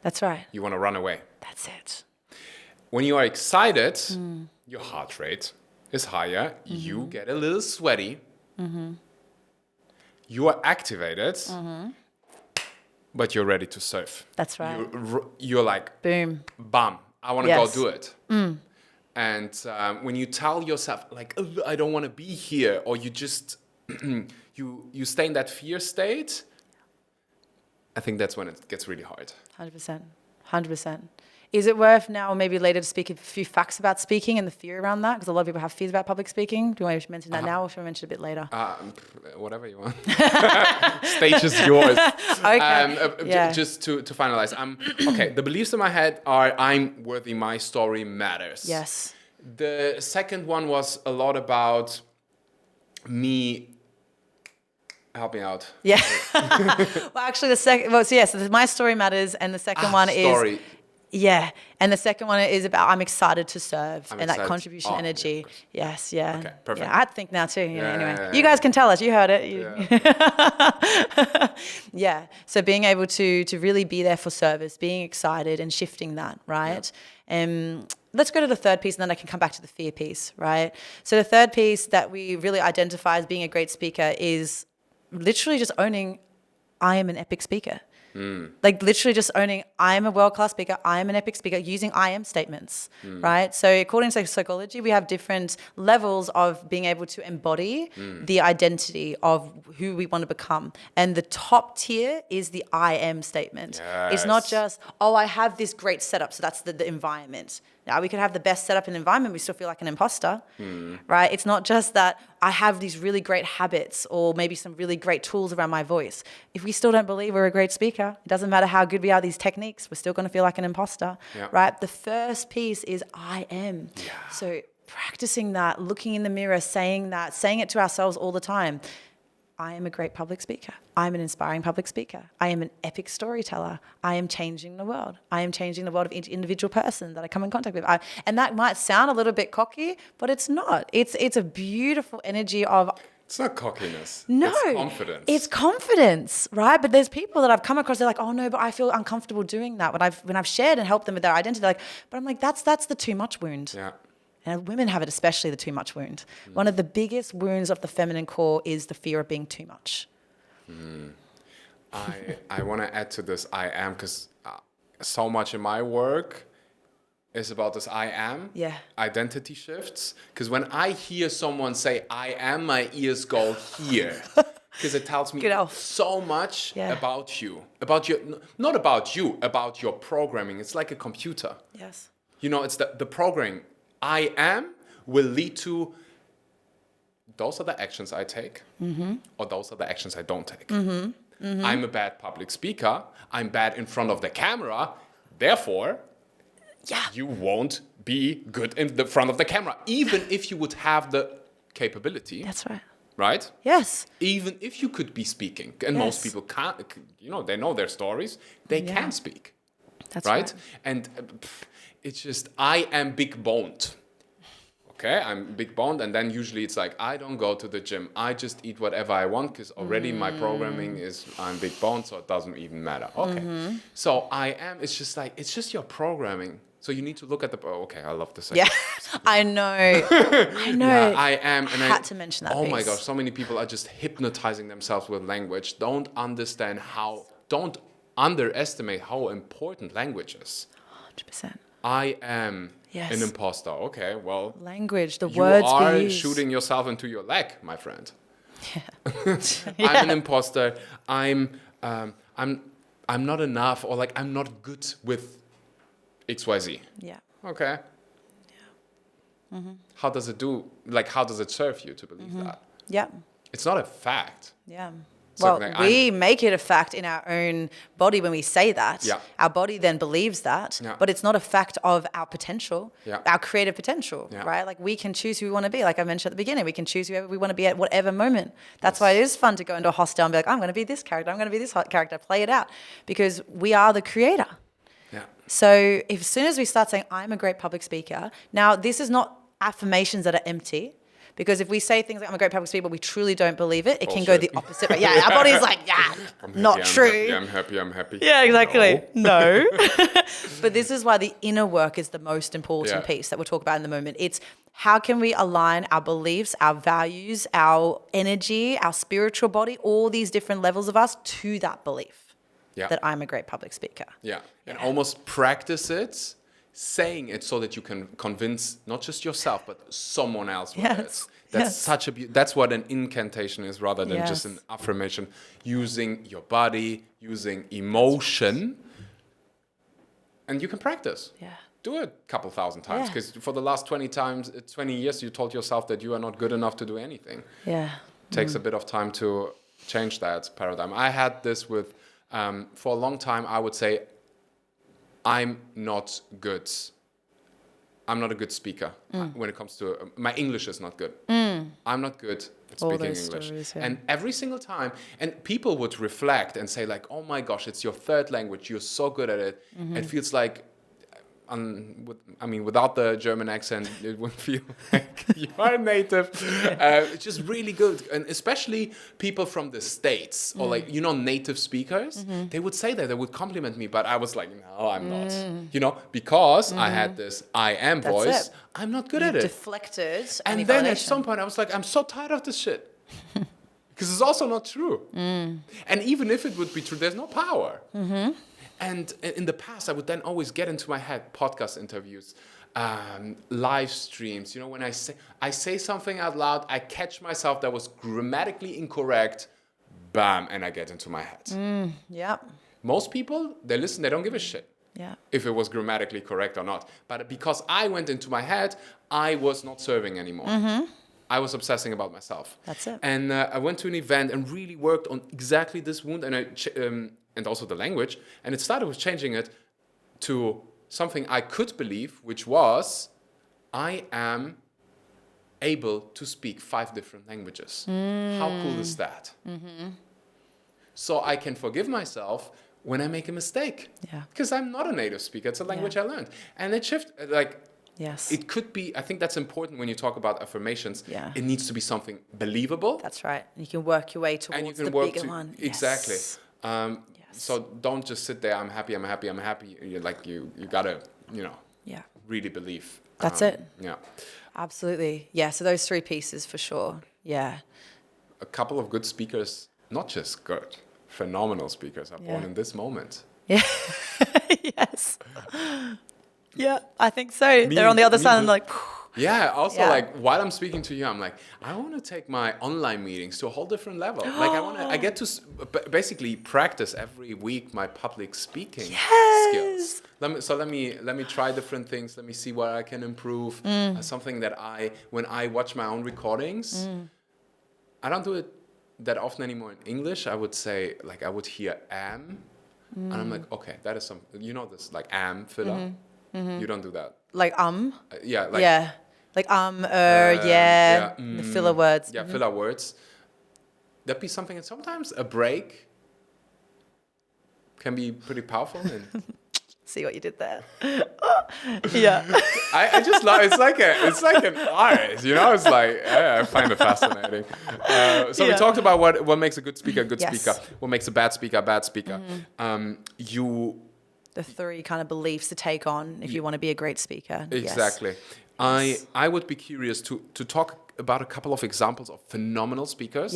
that's right. You want to run away. That's it. When you are excited, your heart rate is higher. You get a little sweaty. You are activated, but you're ready to serve. That's right. You're like, boom, bam, I want to go do it. And when you tell yourself, like, I don't want to be here, or you just, you stay in that fear state, I think that's when it gets really hard. 100%. Is it worth now or maybe later to speak a few facts about speaking and the fear around that? Because a lot of people have fears about public speaking. Do you want to mention that now, or should I mention it a bit later? Whatever you want. Stage is yours. Okay. Just to finalize. Okay, the beliefs in my head are I'm worthy, my story matters. Yes. The second one was a lot about me. Help me out. Yeah. Well, actually, my story matters, and the second one story. is... Yeah, and the second one is about I'm excited to serve and that contribution energy. Yes, yeah. Okay, perfect. Yeah, I think now too. Anyway, yeah. You guys can tell us. You heard it. Yeah. So being able to really be there for service, being excited and shifting that, right? Let's go to the third piece, and then I can come back to the fear piece, right? So the third piece that we really identify as being a great speaker is literally just owning I am an epic speaker. Like literally just owning I am a world-class speaker, I am an epic speaker, using I am statements, right? So according to psychology, we have different levels of being able to embody the identity of who we want to become. And the top tier is the I am statement. Yes. It's not just, oh, I have this great setup, so that's the environment. Now, we could have the best setup in the environment, we still feel like an imposter, right? It's not just that I have these really great habits or maybe some really great tools around my voice. If we still don't believe we're a great speaker, it doesn't matter how good we are at these techniques, we're still going to feel like an imposter, right? The first piece is I am. Yeah. So practicing that, looking in the mirror, saying it to ourselves all the time. I am a great public speaker. I'm an inspiring public speaker. I am an epic storyteller. I am changing the world. I am changing the world of each individual person that I come in contact with. And that might sound a little bit cocky, but it's not. It's a beautiful energy of... It's not cockiness. No. It's confidence. It's confidence, right? But there's people that I've come across, they're like, oh no, but I feel uncomfortable doing that. When I've shared and helped them with their identity, they're like, but I'm like, that's the too much wound. Yeah. And women have it, especially the too much wound. One of the biggest wounds of the feminine core is the fear of being too much. I want to add to this I am, because so much in my work is about this I am identity shifts. Because when I hear someone say I am, my ears go here. Because it tells me so much about you. Not about you, about your programming. It's like a computer. Yes. You know, it's the programming. I am will lead to those are the actions I take, or those are the actions I don't take. I'm a bad public speaker. I'm bad in front of the camera. Therefore, you won't be good in the front of the camera, even if you would have the capability. That's right. Right? Yes. Even if you could be speaking, and most people can't, they know their stories, they can speak. That's right. And it's just, I am big boned. Okay, I'm big boned, and then usually it's like, I don't go to the gym. I just eat whatever I want, because already my programming is, I'm big boned, so it doesn't even matter. Okay, so I am, it's just your programming. So you need to look at I love this. Yeah, I know. Yeah, I am. And I had to mention that my gosh, so many people are just hypnotizing themselves with language. Don't underestimate how important language is. 100%. I am an imposter. Okay, well. Language, the words we use. You are shooting yourself into your leg, my friend. I'm an imposter. I'm not enough, or like I'm not good with XYZ. Yeah. Okay. How does it serve you to believe that? Yeah. It's not a fact. Yeah. It's Well, like, we make it a fact in our own body when we say that. Yeah. Our body then believes that, Yeah. but it's not a fact of our potential, Yeah. our creative potential, Yeah. right? Like we can choose who we want to be. Like I mentioned at the beginning, we can choose whoever we want to be at whatever moment. That's why it is fun to go into a hostel and be like, I'm going to be this character, I'm going to be this character, play it out, because we are the creator. Yeah. So as soon as we start saying, I'm a great public speaker, now this is not affirmations that are empty, because if we say things like, I'm a great public speaker, but we truly don't believe it, it can go the opposite way. Yeah, our body's like, yeah, not true. I'm happy. Yeah, exactly. No. But this is why the inner work is the most important piece that we'll talk about in the moment. It's how can we align our beliefs, our values, our energy, our spiritual body, all these different levels of us to that belief that I'm a great public speaker. Yeah. And almost practice it, saying it so that you can convince not just yourself, but someone else with it. That's such a that's what an incantation is, rather than just an affirmation. Using your body, using emotion, and you can practice. Yeah. Do it a couple thousand times, because for the last 20 years, you told yourself that you are not good enough to do anything. Yeah. It takes a bit of time to change that paradigm. I had this with, for a long time, I would say, I'm not a good speaker when it comes to, my English is not good. I'm not good at speaking English. Stories, And every single time, and people would reflect and say like, oh my gosh, it's your third language. You're so good at it. It feels like, without the German accent, it would feel like you are native. It's just really good. And especially people from the States or native speakers, they would say that, they would compliment me, but I was like, no, I'm not. Because I had this I am voice, I'm not good at it. Deflected. And then at some point I was like, I'm so tired of this shit. Because it's also not true. And even if it would be true, there's no power. And in the past, I would then always get into my head podcast interviews, live streams. When I say something out loud, I catch myself that was grammatically incorrect, bam, and I get into my head. Most people, they listen, they don't give a shit if it was grammatically correct or not. But because I went into my head, I was not serving anymore. I was obsessing about myself. That's it. And I went to an event and really worked on exactly this wound, and also the language. And it started with changing it to something I could believe, which was, I am able to speak 5 different languages. How cool is that? So I can forgive myself when I make a mistake. Because I'm not a native speaker. It's a language I learned. And it shifted, it could be, I think that's important when you talk about affirmations. It needs to be something believable. That's right. You can work your way towards the bigger one. Exactly. So don't just sit there, I'm happy. You gotta, really believe. That's it. Yeah. Absolutely. Yeah. So those 3 pieces for sure. Yeah. A couple of good speakers, not just good, phenomenal speakers are born in this moment. Yeah. Yes. Yeah, I think so. They're on the other side and like... Yeah, also while I'm speaking to you, I'm like, I want to take my online meetings to a whole different level. I get to basically practice every week my public speaking skills. Let me try different things. Let me see where I can improve. Something that when I watch my own recordings, I don't do it that often anymore in English. I would say, I would hear am, and I'm like, okay, that is some, this, am, filler. You don't do that. The filler words. Yeah, filler words. That'd be something, and sometimes a break can be pretty powerful. And see what you did there. Yeah. I just love, it's like an art, it's like, I find it fascinating. We talked about what makes a good speaker a good speaker, what makes a bad speaker a bad speaker. The 3 kind of beliefs to take on if you want to be a great speaker. Exactly. I would be curious to talk about a couple of examples of phenomenal speakers.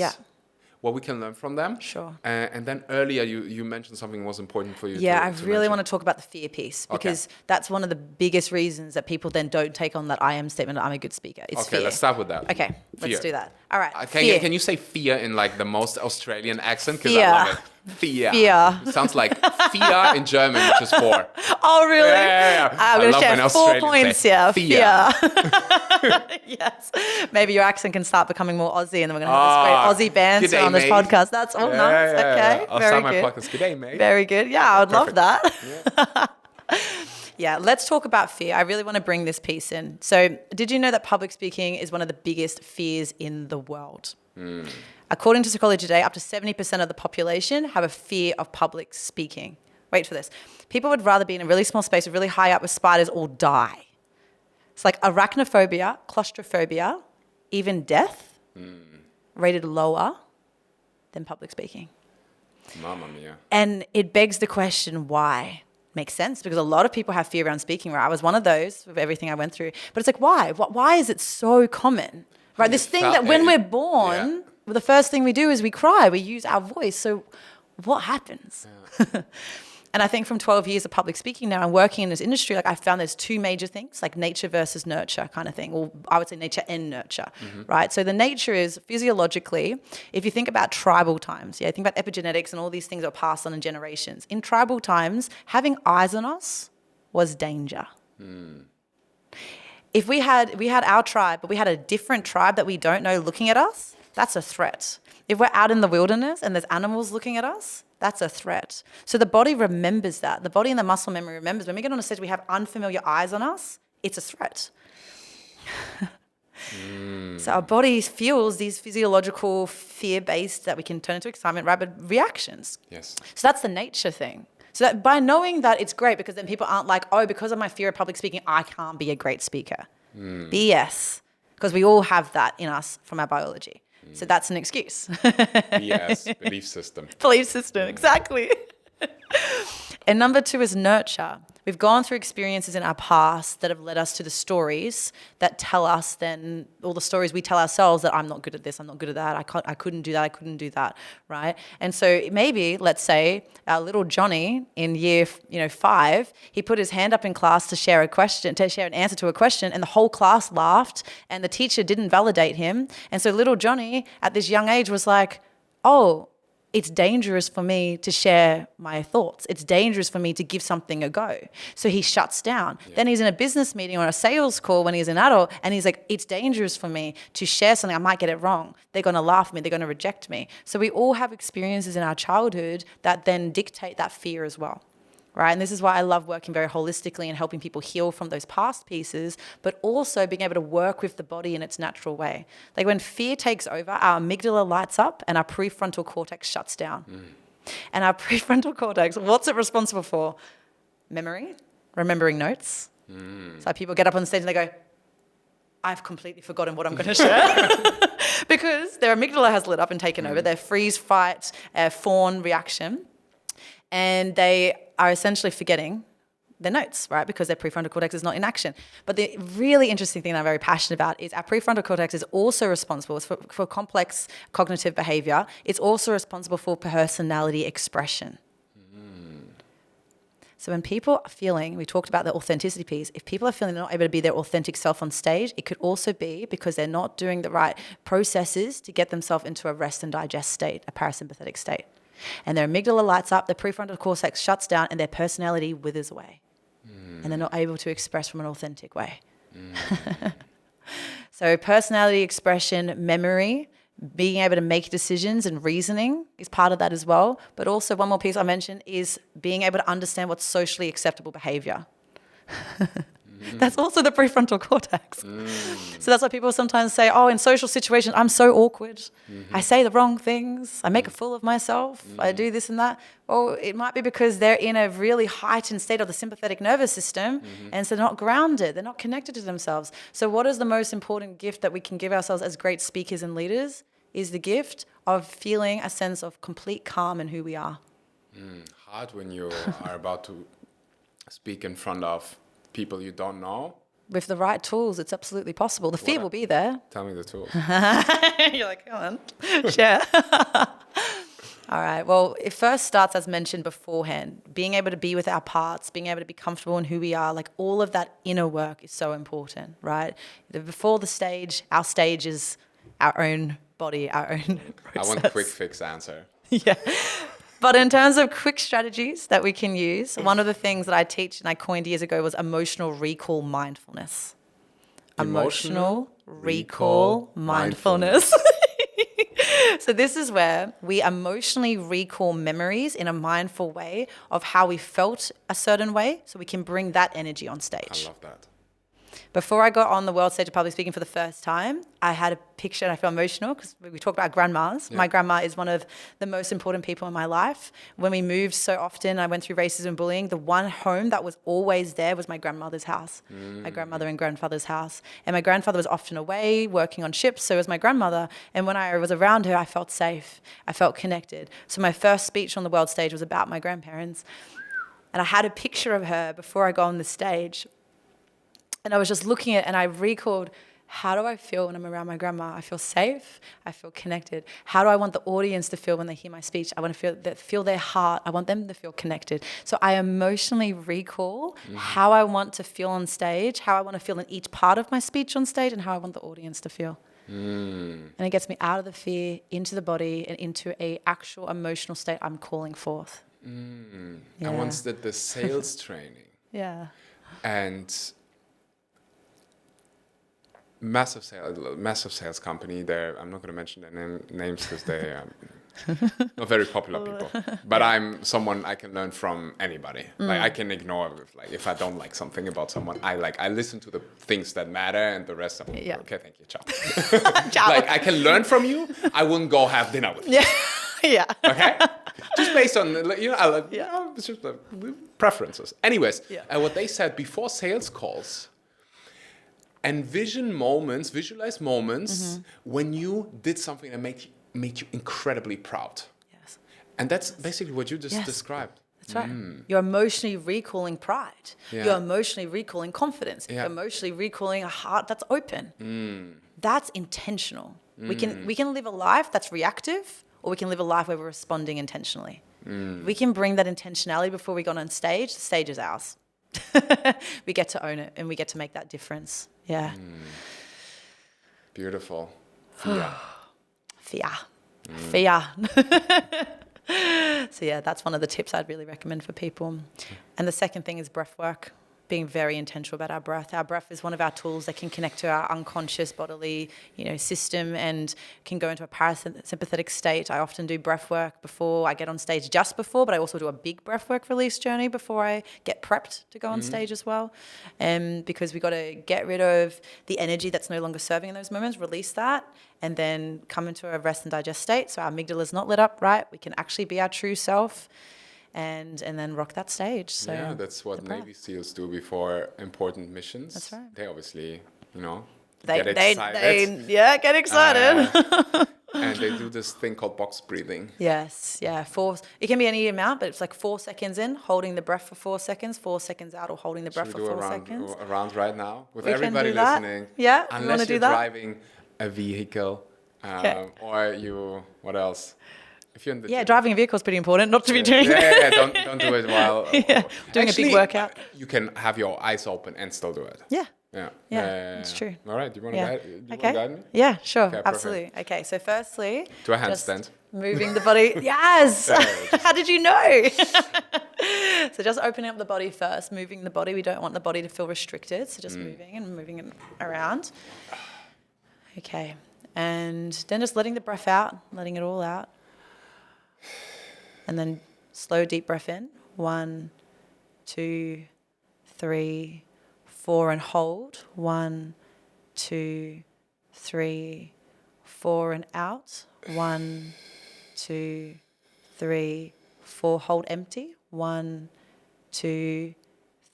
what we can learn from them. Sure. And then earlier you mentioned something was important for you. Yeah, I to really mention. want to talk about the fear piece, because that's one of the biggest reasons that people then don't take on that I am statement, I'm a good speaker. It's fear. Let's start with that. Okay, let's do that. All right. Can you say fear in like the most Australian accent? Because Fear. I love it. Fear. Fear. It sounds like fear in German, which is 4. Oh, really? Yeah. I'm going to share 4 points here. Fear. Yes. Maybe your accent can start becoming more Aussie, and then we're going to have this great Aussie banter on this podcast. That's all nice. Okay. I'll Very start good. my podcast. G'day, mate. Very good. Yeah, I would love that. Yeah. Yeah, let's talk about fear. I really want to bring this piece in. So, did you know that public speaking is one of the biggest fears in the world? According to Psychology Today, up to 70% of the population have a fear of public speaking. Wait for this. People would rather be in a really small space, really high up with spiders, or die. It's like arachnophobia, claustrophobia, even death, rated lower than public speaking. Mamma mia. And it begs the question, why? Makes sense, because a lot of people have fear around speaking, right? I was one of those with everything I went through. But it's like, why? Why is it so common? Right? This thing that when we're born, the first thing we do is we cry, we use our voice. So what happens? Yeah. And I think from 12 years of public speaking now and working in this industry, like I found there's 2 major things, like nature versus nurture kind of thing. Or I would say nature and nurture, right? So the nature is physiologically, if you think about tribal times, think about epigenetics and all these things that are passed on in generations. In tribal times, having eyes on us was danger. If we had our tribe, but we had a different tribe that we don't know looking at us, that's a threat. If we're out in the wilderness and there's animals looking at us, that's a threat. So the body remembers that. The body and the muscle memory remembers. When we get on a stage, we have unfamiliar eyes on us, it's a threat. So our body feels these physiological fear-based, that we can turn into excitement, rapid reactions. Yes. So that's the nature thing. So that by knowing that, it's great, because then people aren't like, oh, because of my fear of public speaking, I can't be a great speaker. BS. Because we all have that in us from our biology. So that's an excuse. Yes, belief system. Belief system, exactly. And number 2 is nurture. We've gone through experiences in our past that have led us to the stories that tell us then, all the stories we tell ourselves that I'm not good at this, I'm not good at that, I couldn't do that, right? And so maybe, let's say, our little Johnny in year 5, he put his hand up in class to share an answer to a question, and the whole class laughed, and the teacher didn't validate him. And so little Johnny at this young age was like, oh, it's dangerous for me to share my thoughts. It's dangerous for me to give something a go. So he shuts down. Yeah. Then he's in a business meeting or a sales call when he's an adult, and he's like, it's dangerous for me to share something. I might get it wrong. They're going to laugh at me. They're going to reject me. So we all have experiences in our childhood that then dictate that fear as well. Right? And this is why I love working very holistically and helping people heal from those past pieces, but also being able to work with the body in its natural way. Like when fear takes over, our amygdala lights up and our prefrontal cortex shuts down. And our prefrontal cortex, what's it responsible for? Memory, remembering notes. So people get up on stage and they go, I've completely forgotten what I'm going to share. Because their amygdala has lit up and taken over, their freeze, fight, fawn reaction. And they are essentially forgetting their notes, right? Because their prefrontal cortex is not in action. But the really interesting thing that I'm very passionate about is our prefrontal cortex is also responsible for complex cognitive behavior. It's also responsible for personality expression. So when people are feeling, we talked about the authenticity piece, if people are feeling they're not able to be their authentic self on stage, it could also be because they're not doing the right processes to get themselves into a rest and digest state, a parasympathetic state. And their amygdala lights up, their prefrontal cortex shuts down, and their personality withers away. And they're not able to express from an authentic way. So personality expression, memory, being able to make decisions and reasoning is part of that as well. But also one more piece I mentioned is being able to understand what's socially acceptable behavior. That's also the prefrontal cortex. So that's why people sometimes say, oh, in social situations, I'm so awkward. I say the wrong things. I make a fool of myself. I do this and that. Well, it might be because they're in a really heightened state of the sympathetic nervous system, and so they're not grounded. They're not connected to themselves. So what is the most important gift that we can give ourselves as great speakers and leaders is the gift of feeling a sense of complete calm in who we are. Hard when you are about to speak in front of people you don't know. With the right tools, it's absolutely possible. The fear will be there. Tell me the tools. You're like, come on, share. All right. Well, it first starts, as mentioned beforehand, being able to be with our parts, being able to be comfortable in who we are. Like all of that inner work is so important, right? Before the stage, our stage is our own body, our own process. I want a quick fix answer. Yeah. But in terms of quick strategies that we can use, one of the things that I teach and I coined years ago was emotional recall mindfulness. Emotional recall mindfulness. So this is where we emotionally recall memories in a mindful way of how we felt a certain way so we can bring that energy on stage. I love that. Before I got on the world stage of public speaking for the first time, I had a picture and I felt emotional because we talked about grandmas. Yeah. My grandma is one of the most important people in my life. When we moved so often, I went through racism and bullying. The one home that was always there was my grandmother's house, my grandmother and grandfather's house. And my grandfather was often away working on ships, so was my grandmother. And when I was around her, I felt safe. I felt connected. So my first speech on the world stage was about my grandparents. And I had a picture of her before I got on the stage. And I was just looking at it and I recalled, how do I feel when I'm around my grandma? I feel safe. I feel connected. How do I want the audience to feel when they hear my speech? I want to feel their heart. I want them to feel connected. So I emotionally recall how I want to feel on stage, how I want to feel in each part of my speech on stage, and how I want the audience to feel. And it gets me out of the fear, into the body, and into a actual emotional state I'm calling forth. Yeah. I once did the sales training. Yeah. And massive sales company there. I'm not going to mention their names because they are not very popular people. But I'm someone I can learn from anybody. Like I can ignore if I don't like something about someone. I listen to the things that matter and the rest. Okay, thank you, ciao. Ciao. Like I can learn from you. I wouldn't go have dinner with you. Yeah. Okay. Just based on it's just preferences. Anyways, and what they said before sales calls. And visualize moments when you did something that made you incredibly proud. Yes. And that's basically what you just described. That's right. You're emotionally recalling pride. Yeah. You're emotionally recalling confidence. Yeah. You're emotionally recalling a heart that's open. That's intentional. We can live a life that's reactive, or we can live a life where we're responding intentionally. We can bring that intentionality before we go on stage. The stage is ours. We get to own it and we get to make that difference. Yeah. Beautiful. Fear. So yeah, that's one of the tips I'd really recommend for people. And the second thing is breath work. Being very intentional about our breath. Our breath is one of our tools that can connect to our unconscious bodily, system and can go into a parasympathetic state. I often do breath work before I get on stage, just before, but I also do a big breath work release journey before I get prepped to go on stage as well. Because we got to get rid of the energy that's no longer serving in those moments, release that, and then come into a rest and digest state. So our amygdala is not lit up, right? We can actually be our true self. And then rock that stage. So yeah, that's what Navy SEALs do before important missions. That's right. They obviously, get excited. Get excited. And they do this thing called box breathing. Yes, yeah. It can be any amount, but it's like 4 seconds in, holding the breath for 4 seconds, 4 seconds out, or holding the breath for 4 seconds. Around right now with everybody listening. Yeah, unless you're driving a vehicle, or what else? If you're in the driving a vehicle is pretty important, not to be doing. Don't do it while doing a big workout. You can have your eyes open and still do it. Yeah, it's true. All right, do you want to guide me? Yeah, sure, okay, absolutely. Okay, so firstly, do a handstand. Moving the body. Yes. How did you know? So just opening up the body first, moving the body. We don't want the body to feel restricted, so just moving it around. Okay, and then just letting the breath out, letting it all out. And then slow, deep breath in. 1, 2, 3, 4, and hold. 1, 2, 3, 4, and out. 1, 2, 3, 4. Hold empty. 1, 2,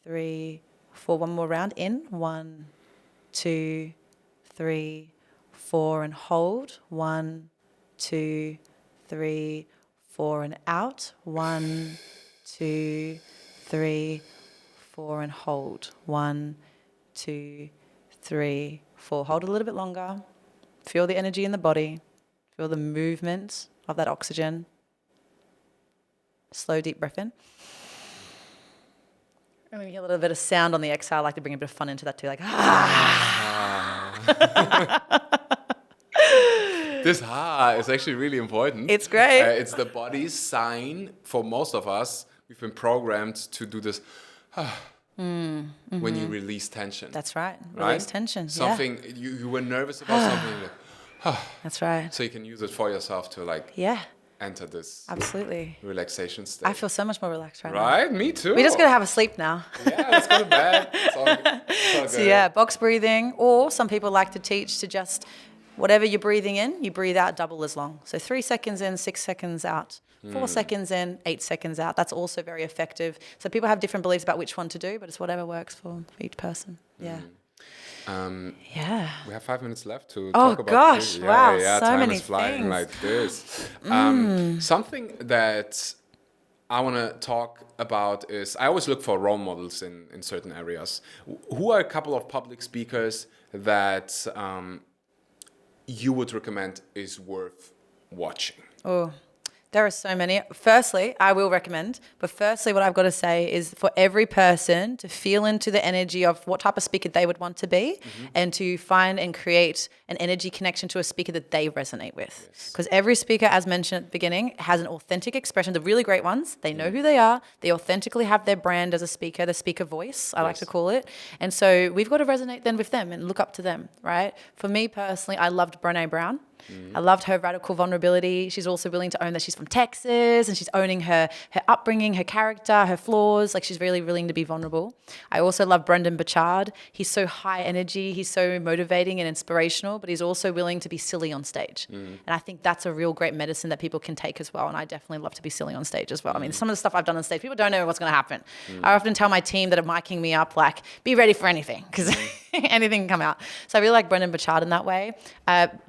3, 4. One more round. In. 1, 2, 3, 4, and hold. 1, 2, 3, 4, and out. 1, 2, 3, 4, and hold. 1, 2, 3, 4. Hold a little bit longer. Feel the energy in the body. Feel the movement of that oxygen. Slow, deep breath in. And we get a little bit of sound on the exhale. I like to bring a bit of fun into that too, like This is actually really important. It's great. It's the body's sign for most of us. We've been programmed to do this when you release tension. That's right. Right? Release tension. Something you were nervous about something. That's right. So you can use it for yourself to like enter this absolutely relaxation state. I feel so much more relaxed right now. Right? Me too. We just gotta have a sleep now. Yeah, let's go to bed. It's all good. So yeah, box breathing, or some people like to teach to just whatever you're breathing in, you breathe out double as long. So 3 seconds in, 6 seconds out. 4 seconds in, 8 seconds out. That's also very effective. So people have different beliefs about which one to do, but it's whatever works for each person. Yeah. We have 5 minutes left to talk about. Oh gosh! this. Wow, Yeah, so time many is flying things. like this. Something that I want to talk about is I always look for role models in certain areas. Who are a couple of public speakers that you would recommend is worth watching? Oh, there are so many. Firstly, I will recommend, but firstly, what I've got to say is for every person to feel into the energy of what type of speaker they would want to be and to find and create an energy connection to a speaker that they resonate with. Because every speaker, as mentioned at the beginning, has an authentic expression. The really great ones, they know who they are. They authentically have their brand as a speaker, the speaker voice, I like to call it. And so we've got to resonate then with them and look up to them, right? For me personally, I loved Brené Brown. I loved her radical vulnerability. She's also willing to own that she's from Texas and she's owning her upbringing, her character, her flaws. Like she's really willing to be vulnerable. I also love Brendan Burchard. He's so high energy. He's so motivating and inspirational, but he's also willing to be silly on stage. And I think that's a real great medicine that people can take as well. And I definitely love to be silly on stage as well. I mean, some of the stuff I've done on stage, people don't know what's going to happen. I often tell my team that are miking me up, like, be ready for anything because anything can come out. So I really like Brendan Burchard in that way.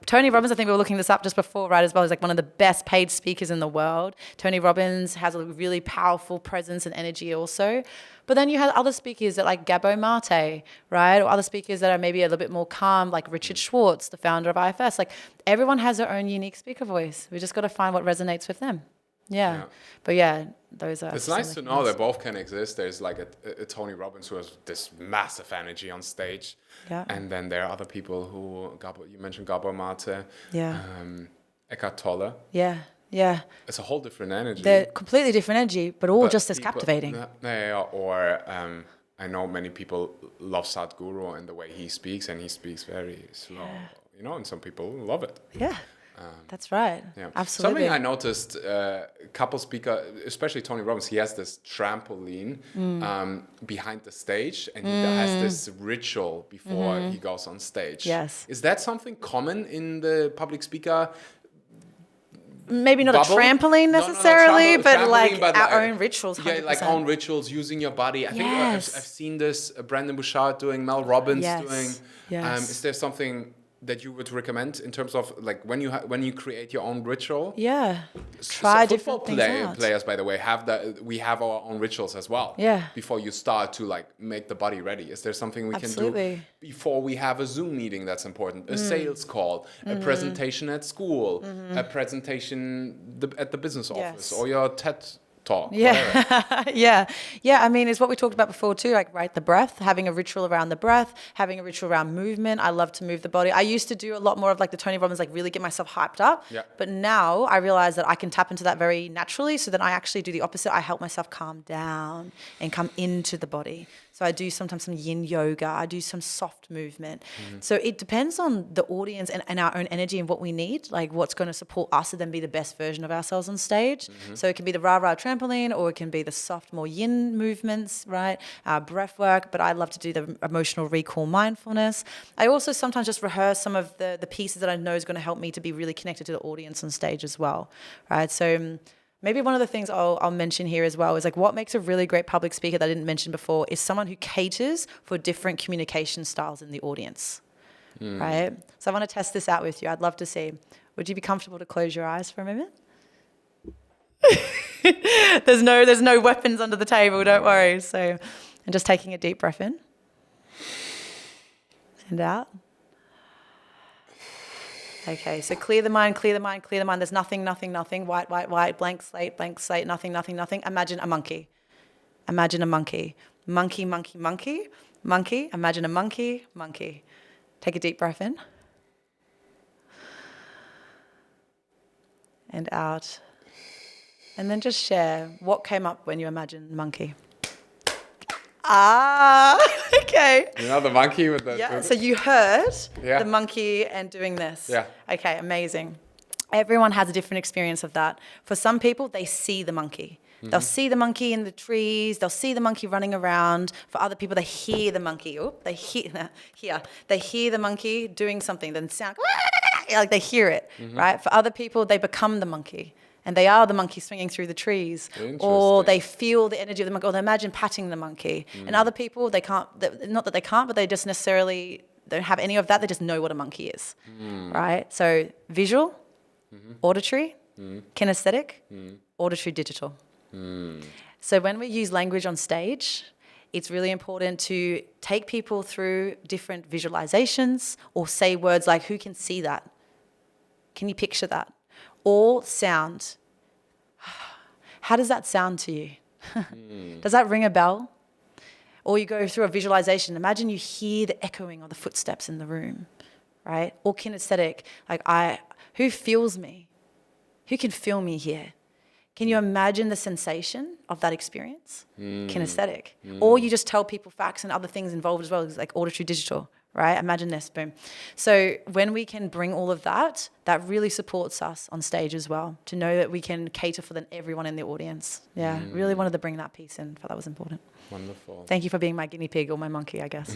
Tony Robbins, I think we were looking this up just before, right, as well. He's like one of the best paid speakers in the world. Tony Robbins has a really powerful presence and energy also. But then you have other speakers that like Gabo Mate, right? Or other speakers that are maybe a little bit more calm, like Richard Schwartz, the founder of IFS. Like everyone has their own unique speaker voice. We just got to find what resonates with them. Yeah. But yeah, those are... It's nice to know that both can exist. There's like a Tony Robbins who has this massive energy on stage. Yeah. And then there are other people who, you mentioned Gabo Mate. Yeah. Eckhart Tolle. Yeah. Yeah. It's a whole different energy. They're completely different energy, but all just as captivating. I know many people love Sadhguru and the way he speaks, and he speaks very slow. You know, and some people love it. Yeah. That's right. Yeah. Absolutely. Something I noticed, couple speaker, especially Tony Robbins, he has this trampoline behind the stage, and he has this ritual before he goes on stage. Yes. Is that something common in the public speaker? Maybe not bubble? a trampoline necessarily, but like our own rituals. 100%. Yeah, like own rituals, using your body. I think I've seen this, Brandon Bouchard doing, Mel Robbins doing. Yes. Is there something that you would recommend in terms of like when you create your own ritual? Yeah. Try football different things out. players, by the way, we have our own rituals as well. Yeah. Before you start to like make the body ready, is there something we can do before we have a Zoom meeting that's important? A sales call, a presentation at school, a presentation at the business office, or your TED talk. Yeah. I mean, it's what we talked about before too, like, right, the breath, having a ritual around the breath, having a ritual around movement. I love to move the body. I used to do a lot more of like the Tony Robbins, like really get myself hyped up. Yeah. But now I realize that I can tap into that very naturally. So then I actually do the opposite. I help myself calm down and come into the body. So I do sometimes some yin yoga. I do some soft movement. So it depends on the audience and our own energy and what we need, like what's going to support us to then be the best version of ourselves on stage. So it can be the rah-rah trampoline, or it can be the soft, more yin movements, right? Breath work, but I love to do the emotional recall mindfulness. I also sometimes just rehearse some of the pieces that I know is going to help me to be really connected to the audience on stage as well, right? So maybe one of the things I'll mention here as well is like what makes a really great public speaker that I didn't mention before is someone who caters for different communication styles in the audience, right? So I want to test this out with you. I'd love to see. Would you be comfortable to close your eyes for a moment? There's no weapons under the table, don't worry. So I'm just taking a deep breath in and out. Okay, so clear the mind, clear the mind, clear the mind. There's nothing, nothing, nothing. White, white, white, blank slate, nothing, nothing, nothing. Imagine a monkey. Imagine a monkey. Monkey, monkey, monkey, monkey. Imagine a monkey, monkey. Take a deep breath in. And out. And then just share what came up when you imagined monkey. Okay. You know the monkey with the... Yeah, so you heard the monkey and doing this. Yeah. Okay, amazing. Everyone has a different experience of that. For some people, they see the monkey. They'll see the monkey in the trees. They'll see the monkey running around. For other people, they hear the monkey. They hear the monkey doing something. Then sound like they hear it, right? For other people, they become the monkey. And they are the monkey swinging through the trees. Or they feel the energy of the monkey, or they imagine patting the monkey. And other people, they can't, not that they can't, but they just necessarily don't have any of that. They just know what a monkey is, right? So visual, auditory, kinesthetic, auditory, digital. So when we use language on stage, it's really important to take people through different visualizations or say words like, who can see that? Can you picture that? Or sound. How does that sound to you? Does that ring a bell? Or you go through a visualization. Imagine you hear the echoing of the footsteps in the room, right? Or kinesthetic, like who feels me? Who can feel me here? Can you imagine the sensation of that experience? Kinesthetic. Or you just tell people facts and other things involved as well, like auditory, digital, right? Imagine this, boom. So when we can bring all of that, that really supports us on stage as well, to know that we can cater for everyone in the audience. Yeah, really wanted to bring that piece in. Thought that was important. Wonderful. Thank you for being my guinea pig or my monkey, I guess.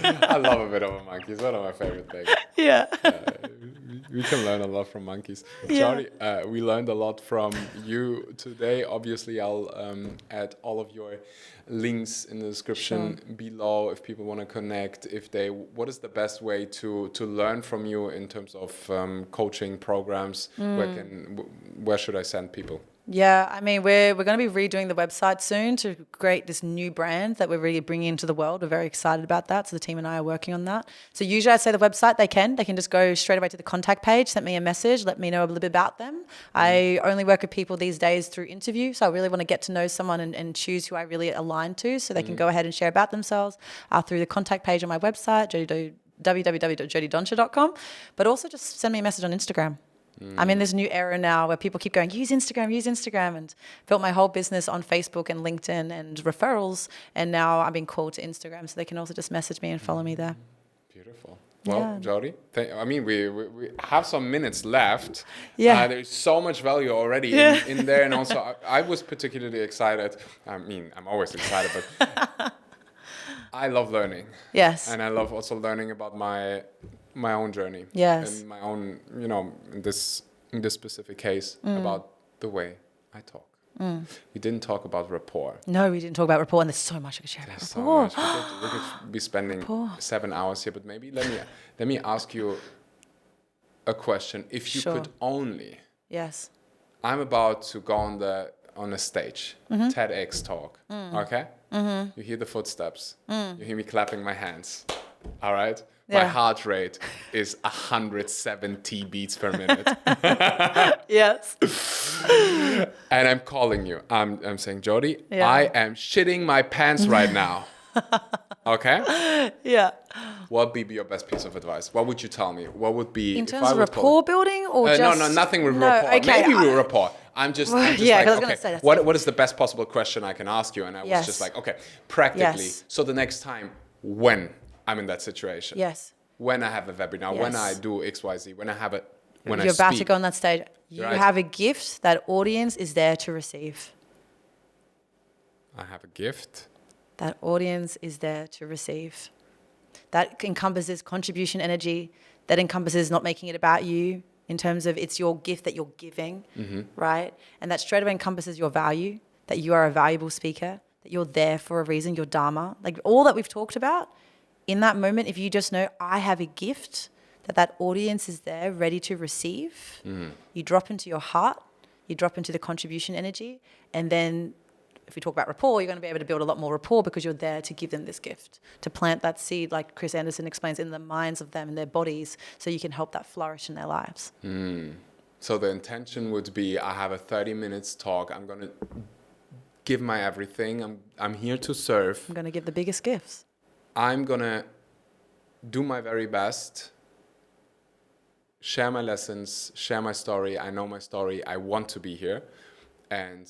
I love a bit of a monkey. It's one of my favorite things. Yeah. We can learn a lot from monkeys. Yeah. Jody, we learned a lot from you today. Obviously, I'll add all of your links in the description below if people want to connect. What is the best way to learn from you in terms of coaching programs? Where should I send people? Yeah, I mean, we're going to be redoing the website soon to create this new brand that we're really bringing into the world. We're very excited about that. So the team and I are working on that. So usually I'd say the website, they can just go straight away to the contact page, send me a message, let me know a little bit about them. I only work with people these days through interview. So I really want to get to know someone and choose who I really align to, so they can go ahead and share about themselves through the contact page on my website, www.jodydontje.com. But also just send me a message on Instagram. I'm in this new era now where people keep going, use Instagram, and built my whole business on Facebook and LinkedIn and referrals. And now I'm being called to Instagram, so they can also just message me and follow me there. Beautiful. Well, Jody, we have some minutes left. Yeah. There's so much value already in there. And also, I was particularly excited. I mean, I'm always excited, but I love learning. Yes. And I love also learning about my own journey. Yes. And my own, in this specific case, about the way I talk. We didn't talk about rapport. No, we didn't talk about rapport, and there's so much I could share about rapport. So much. We could be spending 7 hours here, but maybe let me ask you a question. If you could only... Yes. I'm about to go on a stage, TEDx talk, okay? You hear the footsteps. You hear me clapping my hands, all right? Yeah. My heart rate is 170 beats per minute. Yes. And I'm calling you. I'm saying, Jody, I am shitting my pants right now. Okay? Yeah. What would be your best piece of advice? What would you tell me? What would be... In terms of rapport building or just... No, nothing with rapport. Okay, maybe with rapport. I'm just yeah, like, I was gonna say that. What is the best possible question I can ask you? And I was just like, okay, practically. Yes. So the next time when I'm in that situation, when I have a webinar, when I do XYZ, when I You're about to go on that stage. You have a gift that audience is there to receive. I have a gift. That audience is there to receive. That encompasses contribution energy. That encompasses not making it about you in terms of it's your gift that you're giving, right? And that straight away encompasses your value, that you are a valuable speaker, that you're there for a reason, your dharma. Like all that we've talked about, in that moment, if you just know, I have a gift, that audience is there ready to receive, you drop into your heart, you drop into the contribution energy, and then if we talk about rapport, you're going to be able to build a lot more rapport because you're there to give them this gift, to plant that seed, like Chris Anderson explains, in the minds of them, in their bodies, so you can help that flourish in their lives. So the intention would be, I have a 30 minutes talk. I'm going to give my everything. I'm here to serve. I'm going to give the biggest gifts. I'm going to do my very best, share my lessons, share my story. I know my story. I want to be here. And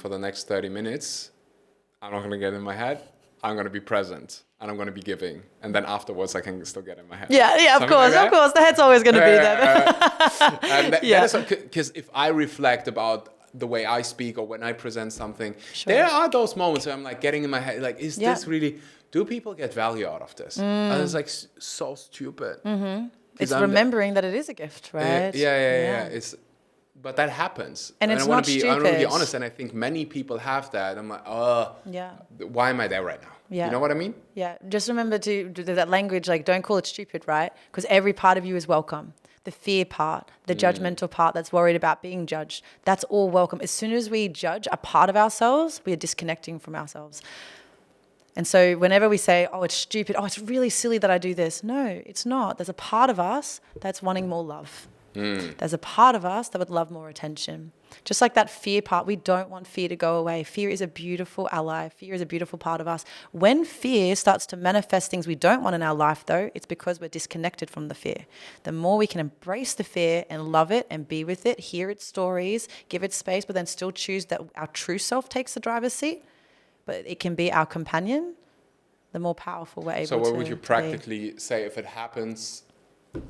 for the next 30 minutes, I'm not going to get in my head. I'm going to be present and I'm going to be giving. And then afterwards, I can still get in my head. Yeah, of course. The head's always going to be there. And that is because if I reflect about the way I speak or when I present something, there are those moments where I'm like getting in my head, like, is this really, do people get value out of this? And it's like so stupid. It's remembering that it is a gift, right? Yeah. But that happens. And it's not stupid. I want to be honest, and I think many people have that. I'm like, why am I there right now? Yeah. You know what I mean? Yeah. Just remember to do that language, like, don't call it stupid, right? Because every part of you is welcome. The fear part, the judgmental part that's worried about being judged, that's all welcome. As soon as we judge a part of ourselves, we are disconnecting from ourselves. And so whenever we say, oh, it's stupid, oh, it's really silly that I do this. No, it's not. There's a part of us that's wanting more love. There's a part of us that would love more attention. Just like that fear part, we don't want fear to go away. Fear is a beautiful ally. Fear is a beautiful part of us. When fear starts to manifest things we don't want in our life, though, it's because we're disconnected from the fear. The more we can embrace the fear and love it and be with it, hear its stories, give it space, but then still choose that our true self takes the driver's seat, but it can be our companion, the more powerful we're able to be. So what would you practically say if it happens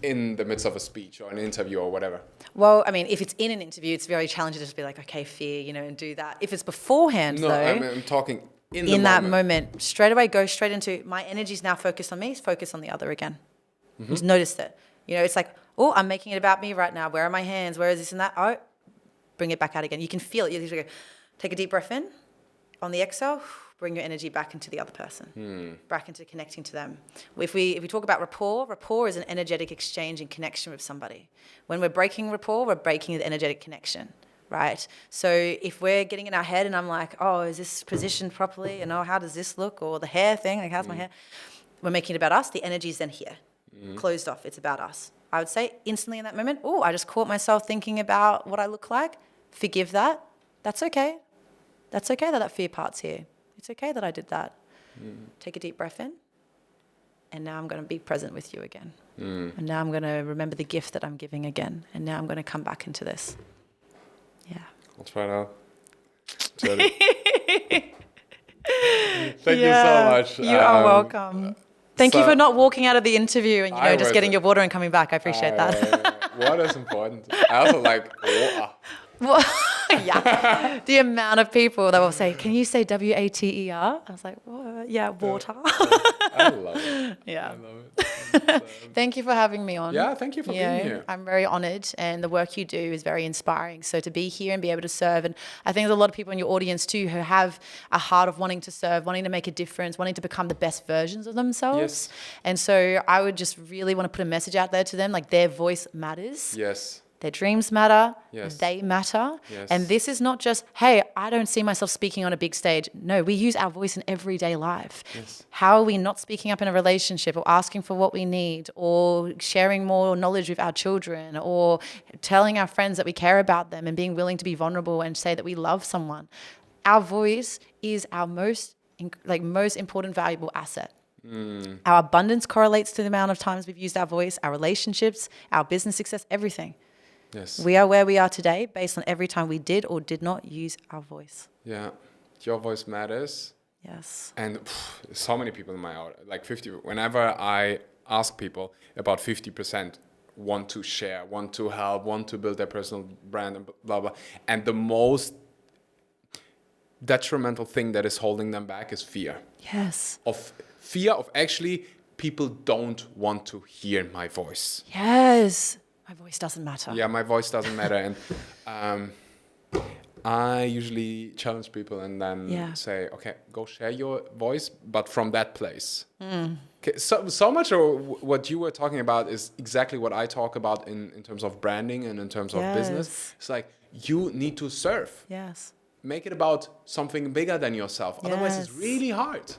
in the midst of a speech or an interview or whatever? Well, I mean, if it's in an interview, it's very challenging to just be like, okay, fear, and do that. If it's beforehand, though. I'm talking in that moment, straight away, go straight into my energy's now focused on me, focus on the other again. Just notice that. It's like, oh, I'm making it about me right now. Where are my hands? Where is this and that? Oh, bring it back out again. You can feel it. You just go, take a deep breath in. On the exhale, bring your energy back into the other person, back into connecting to them. If we talk about rapport is an energetic exchange and connection with somebody. When we're breaking rapport, we're breaking the energetic connection, right? So if we're getting in our head and I'm like, oh, is this positioned properly? And oh, how does this look? Or the hair thing, like how's my hair? We're making it about us. The energy's then here, closed off. It's about us. I would say instantly in that moment, oh, I just caught myself thinking about what I look like. Forgive that. That's okay. That's okay that fear part's here. It's okay that I did that. Take a deep breath in. And now I'm going to be present with you again. And now I'm going to remember the gift that I'm giving again. And now I'm going to come back into this. Yeah. I'll try it out. Jody. Thank you so much. You are welcome. Thank you for not walking out of the interview and, just getting your water and coming back. I appreciate that. Water is important. I also like water. Yeah, the amount of people that will say, "Can you say WATER?" I was like, "What? Yeah, water." I love it. Yeah. I love it. Thank you for having me on. Yeah, thank you for being here. I'm very honoured, and the work you do is very inspiring. So to be here and be able to serve, and I think there's a lot of people in your audience too who have a heart of wanting to serve, wanting to make a difference, wanting to become the best versions of themselves. Yes. And so I would just really want to put a message out there to them, like their voice matters. Yes. Their dreams matter. Yes. They matter. Yes. And this is not just, hey, I don't see myself speaking on a big stage. No, we use our voice in everyday life. Yes. How are we not speaking up in a relationship or asking for what we need or sharing more knowledge with our children or telling our friends that we care about them and being willing to be vulnerable and say that we love someone? Our voice is our most important, valuable asset. Our abundance correlates to the amount of times we've used our voice, our relationships, our business success, everything. Yes. We are where we are today based on every time we did or did not use our voice. Yeah. Your voice matters. Yes. And so many people in my audience, like 50, whenever I ask people, about 50% want to share, want to help, want to build their personal brand and blah, blah. And the most detrimental thing that is holding them back is fear. Yes. Fear of actually people don't want to hear my voice. Yes. My voice doesn't matter. Yeah, my voice doesn't matter. And I usually challenge people and then say, okay, go share your voice, but from that place. Okay, so much of what you were talking about is exactly what I talk about in terms of branding and in terms of business. It's like, you need to serve. Yes. make it about something bigger than yourself. Otherwise, it's really hard.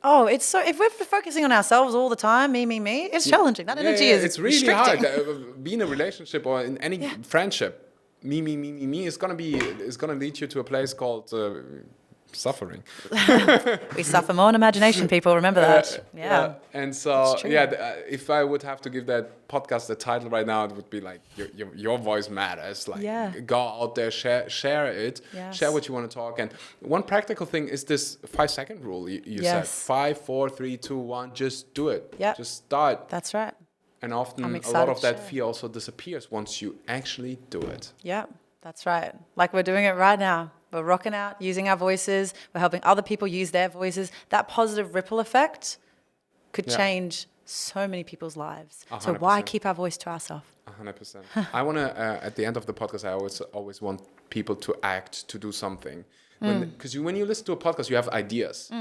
Oh, it's so, if we're focusing on ourselves all the time, me, it's challenging. That energy is it's really restricting. hard. Be in a relationship or in any friendship, me is gonna lead you to a place called suffering. We suffer more in imagination, people. Remember that. Yeah. And so, if I would have to give that podcast the title right now, it would be like, your voice matters. Like, go out there, share it, share what you want to talk. And one practical thing is this 5-second rule you said. 5, 4, 3, 2, 1, just do it. Yeah. Just start. That's right. And often a lot of that fear also disappears once you actually do it. Yeah, that's right. Like we're doing it right now. We're rocking out, using our voices. We're helping other people use their voices. That positive ripple effect could change so many people's lives. 100%. So why keep our voice to ourselves? 100%. I want to, at the end of the podcast, I always want people to act, to do something. Because when you listen to a podcast, you have ideas.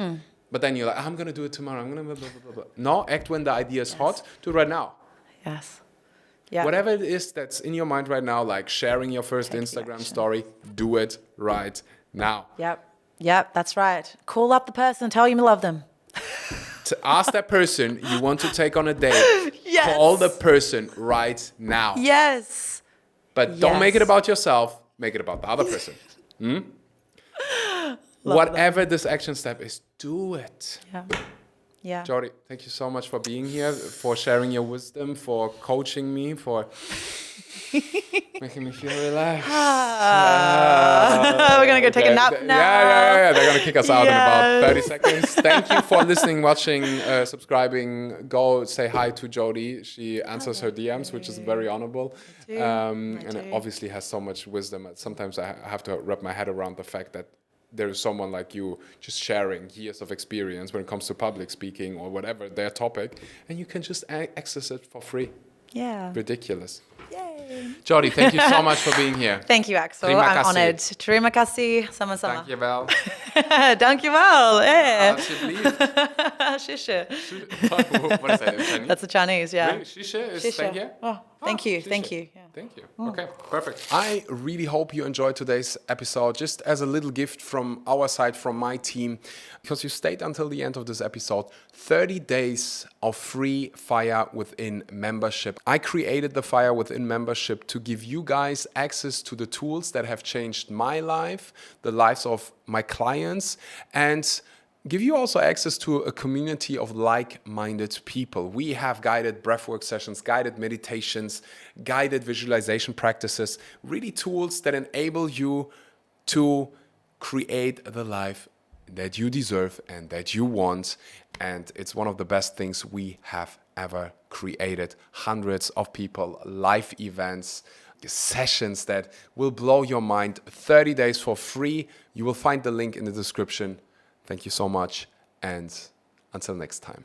But then you're like, I'm going to do it tomorrow. I'm going to blah, blah, blah, blah. No, act when the idea is hot. Do it right now. Yes. Yeah. Whatever it is that's in your mind right now, like sharing your first Instagram story, do it right now. Yep, that's right. Call up the person and tell them you love them. To ask that person you want to take on a date, call the person right now. Yes. But don't make it about yourself, make it about the other person. Whatever this action step is, do it. Yeah. Jody, thank you so much for being here, for sharing your wisdom, for coaching me, for making me feel relaxed. We're going to go take a nap now. Yeah. They're going to kick us out in about 30 seconds. Thank you for listening, watching, subscribing. Go say hi to Jody. She answers her DMs, which is very honorable. And obviously has so much wisdom. Sometimes I have to wrap my head around the fact that there is someone like you just sharing years of experience when it comes to public speaking or whatever their topic, and you can just access it for free. Yeah. Ridiculous. Yay. Jody, thank you so much for being here. Thank you, Axel. I'm honored. Terima kasih sama-sama. Dankjewel. Dankjewel. Yeah. Alsjeblieft. Shisha. What is that in Chinese? That's the Chinese, yeah. Really? Shisha is thank you? Oh, thank you. Shisha. Thank you. Yeah. Thank you. Okay, perfect. I really hope you enjoyed today's episode, just as a little gift from our side, from my team, because you stayed until the end of this episode. 30 days of free Fire Within membership. I created the Fire Within membership to give you guys access to the tools that have changed my life, the lives of my clients, and give you also access to a community of like-minded people. We have guided breathwork sessions, guided meditations, guided visualization practices, really tools that enable you to create the life that you deserve and that you want. And it's one of the best things we have ever created. Hundreds of people, live events, sessions that will blow your mind. 30 days for free. You will find the link in the description. Thank you so much, and until next time.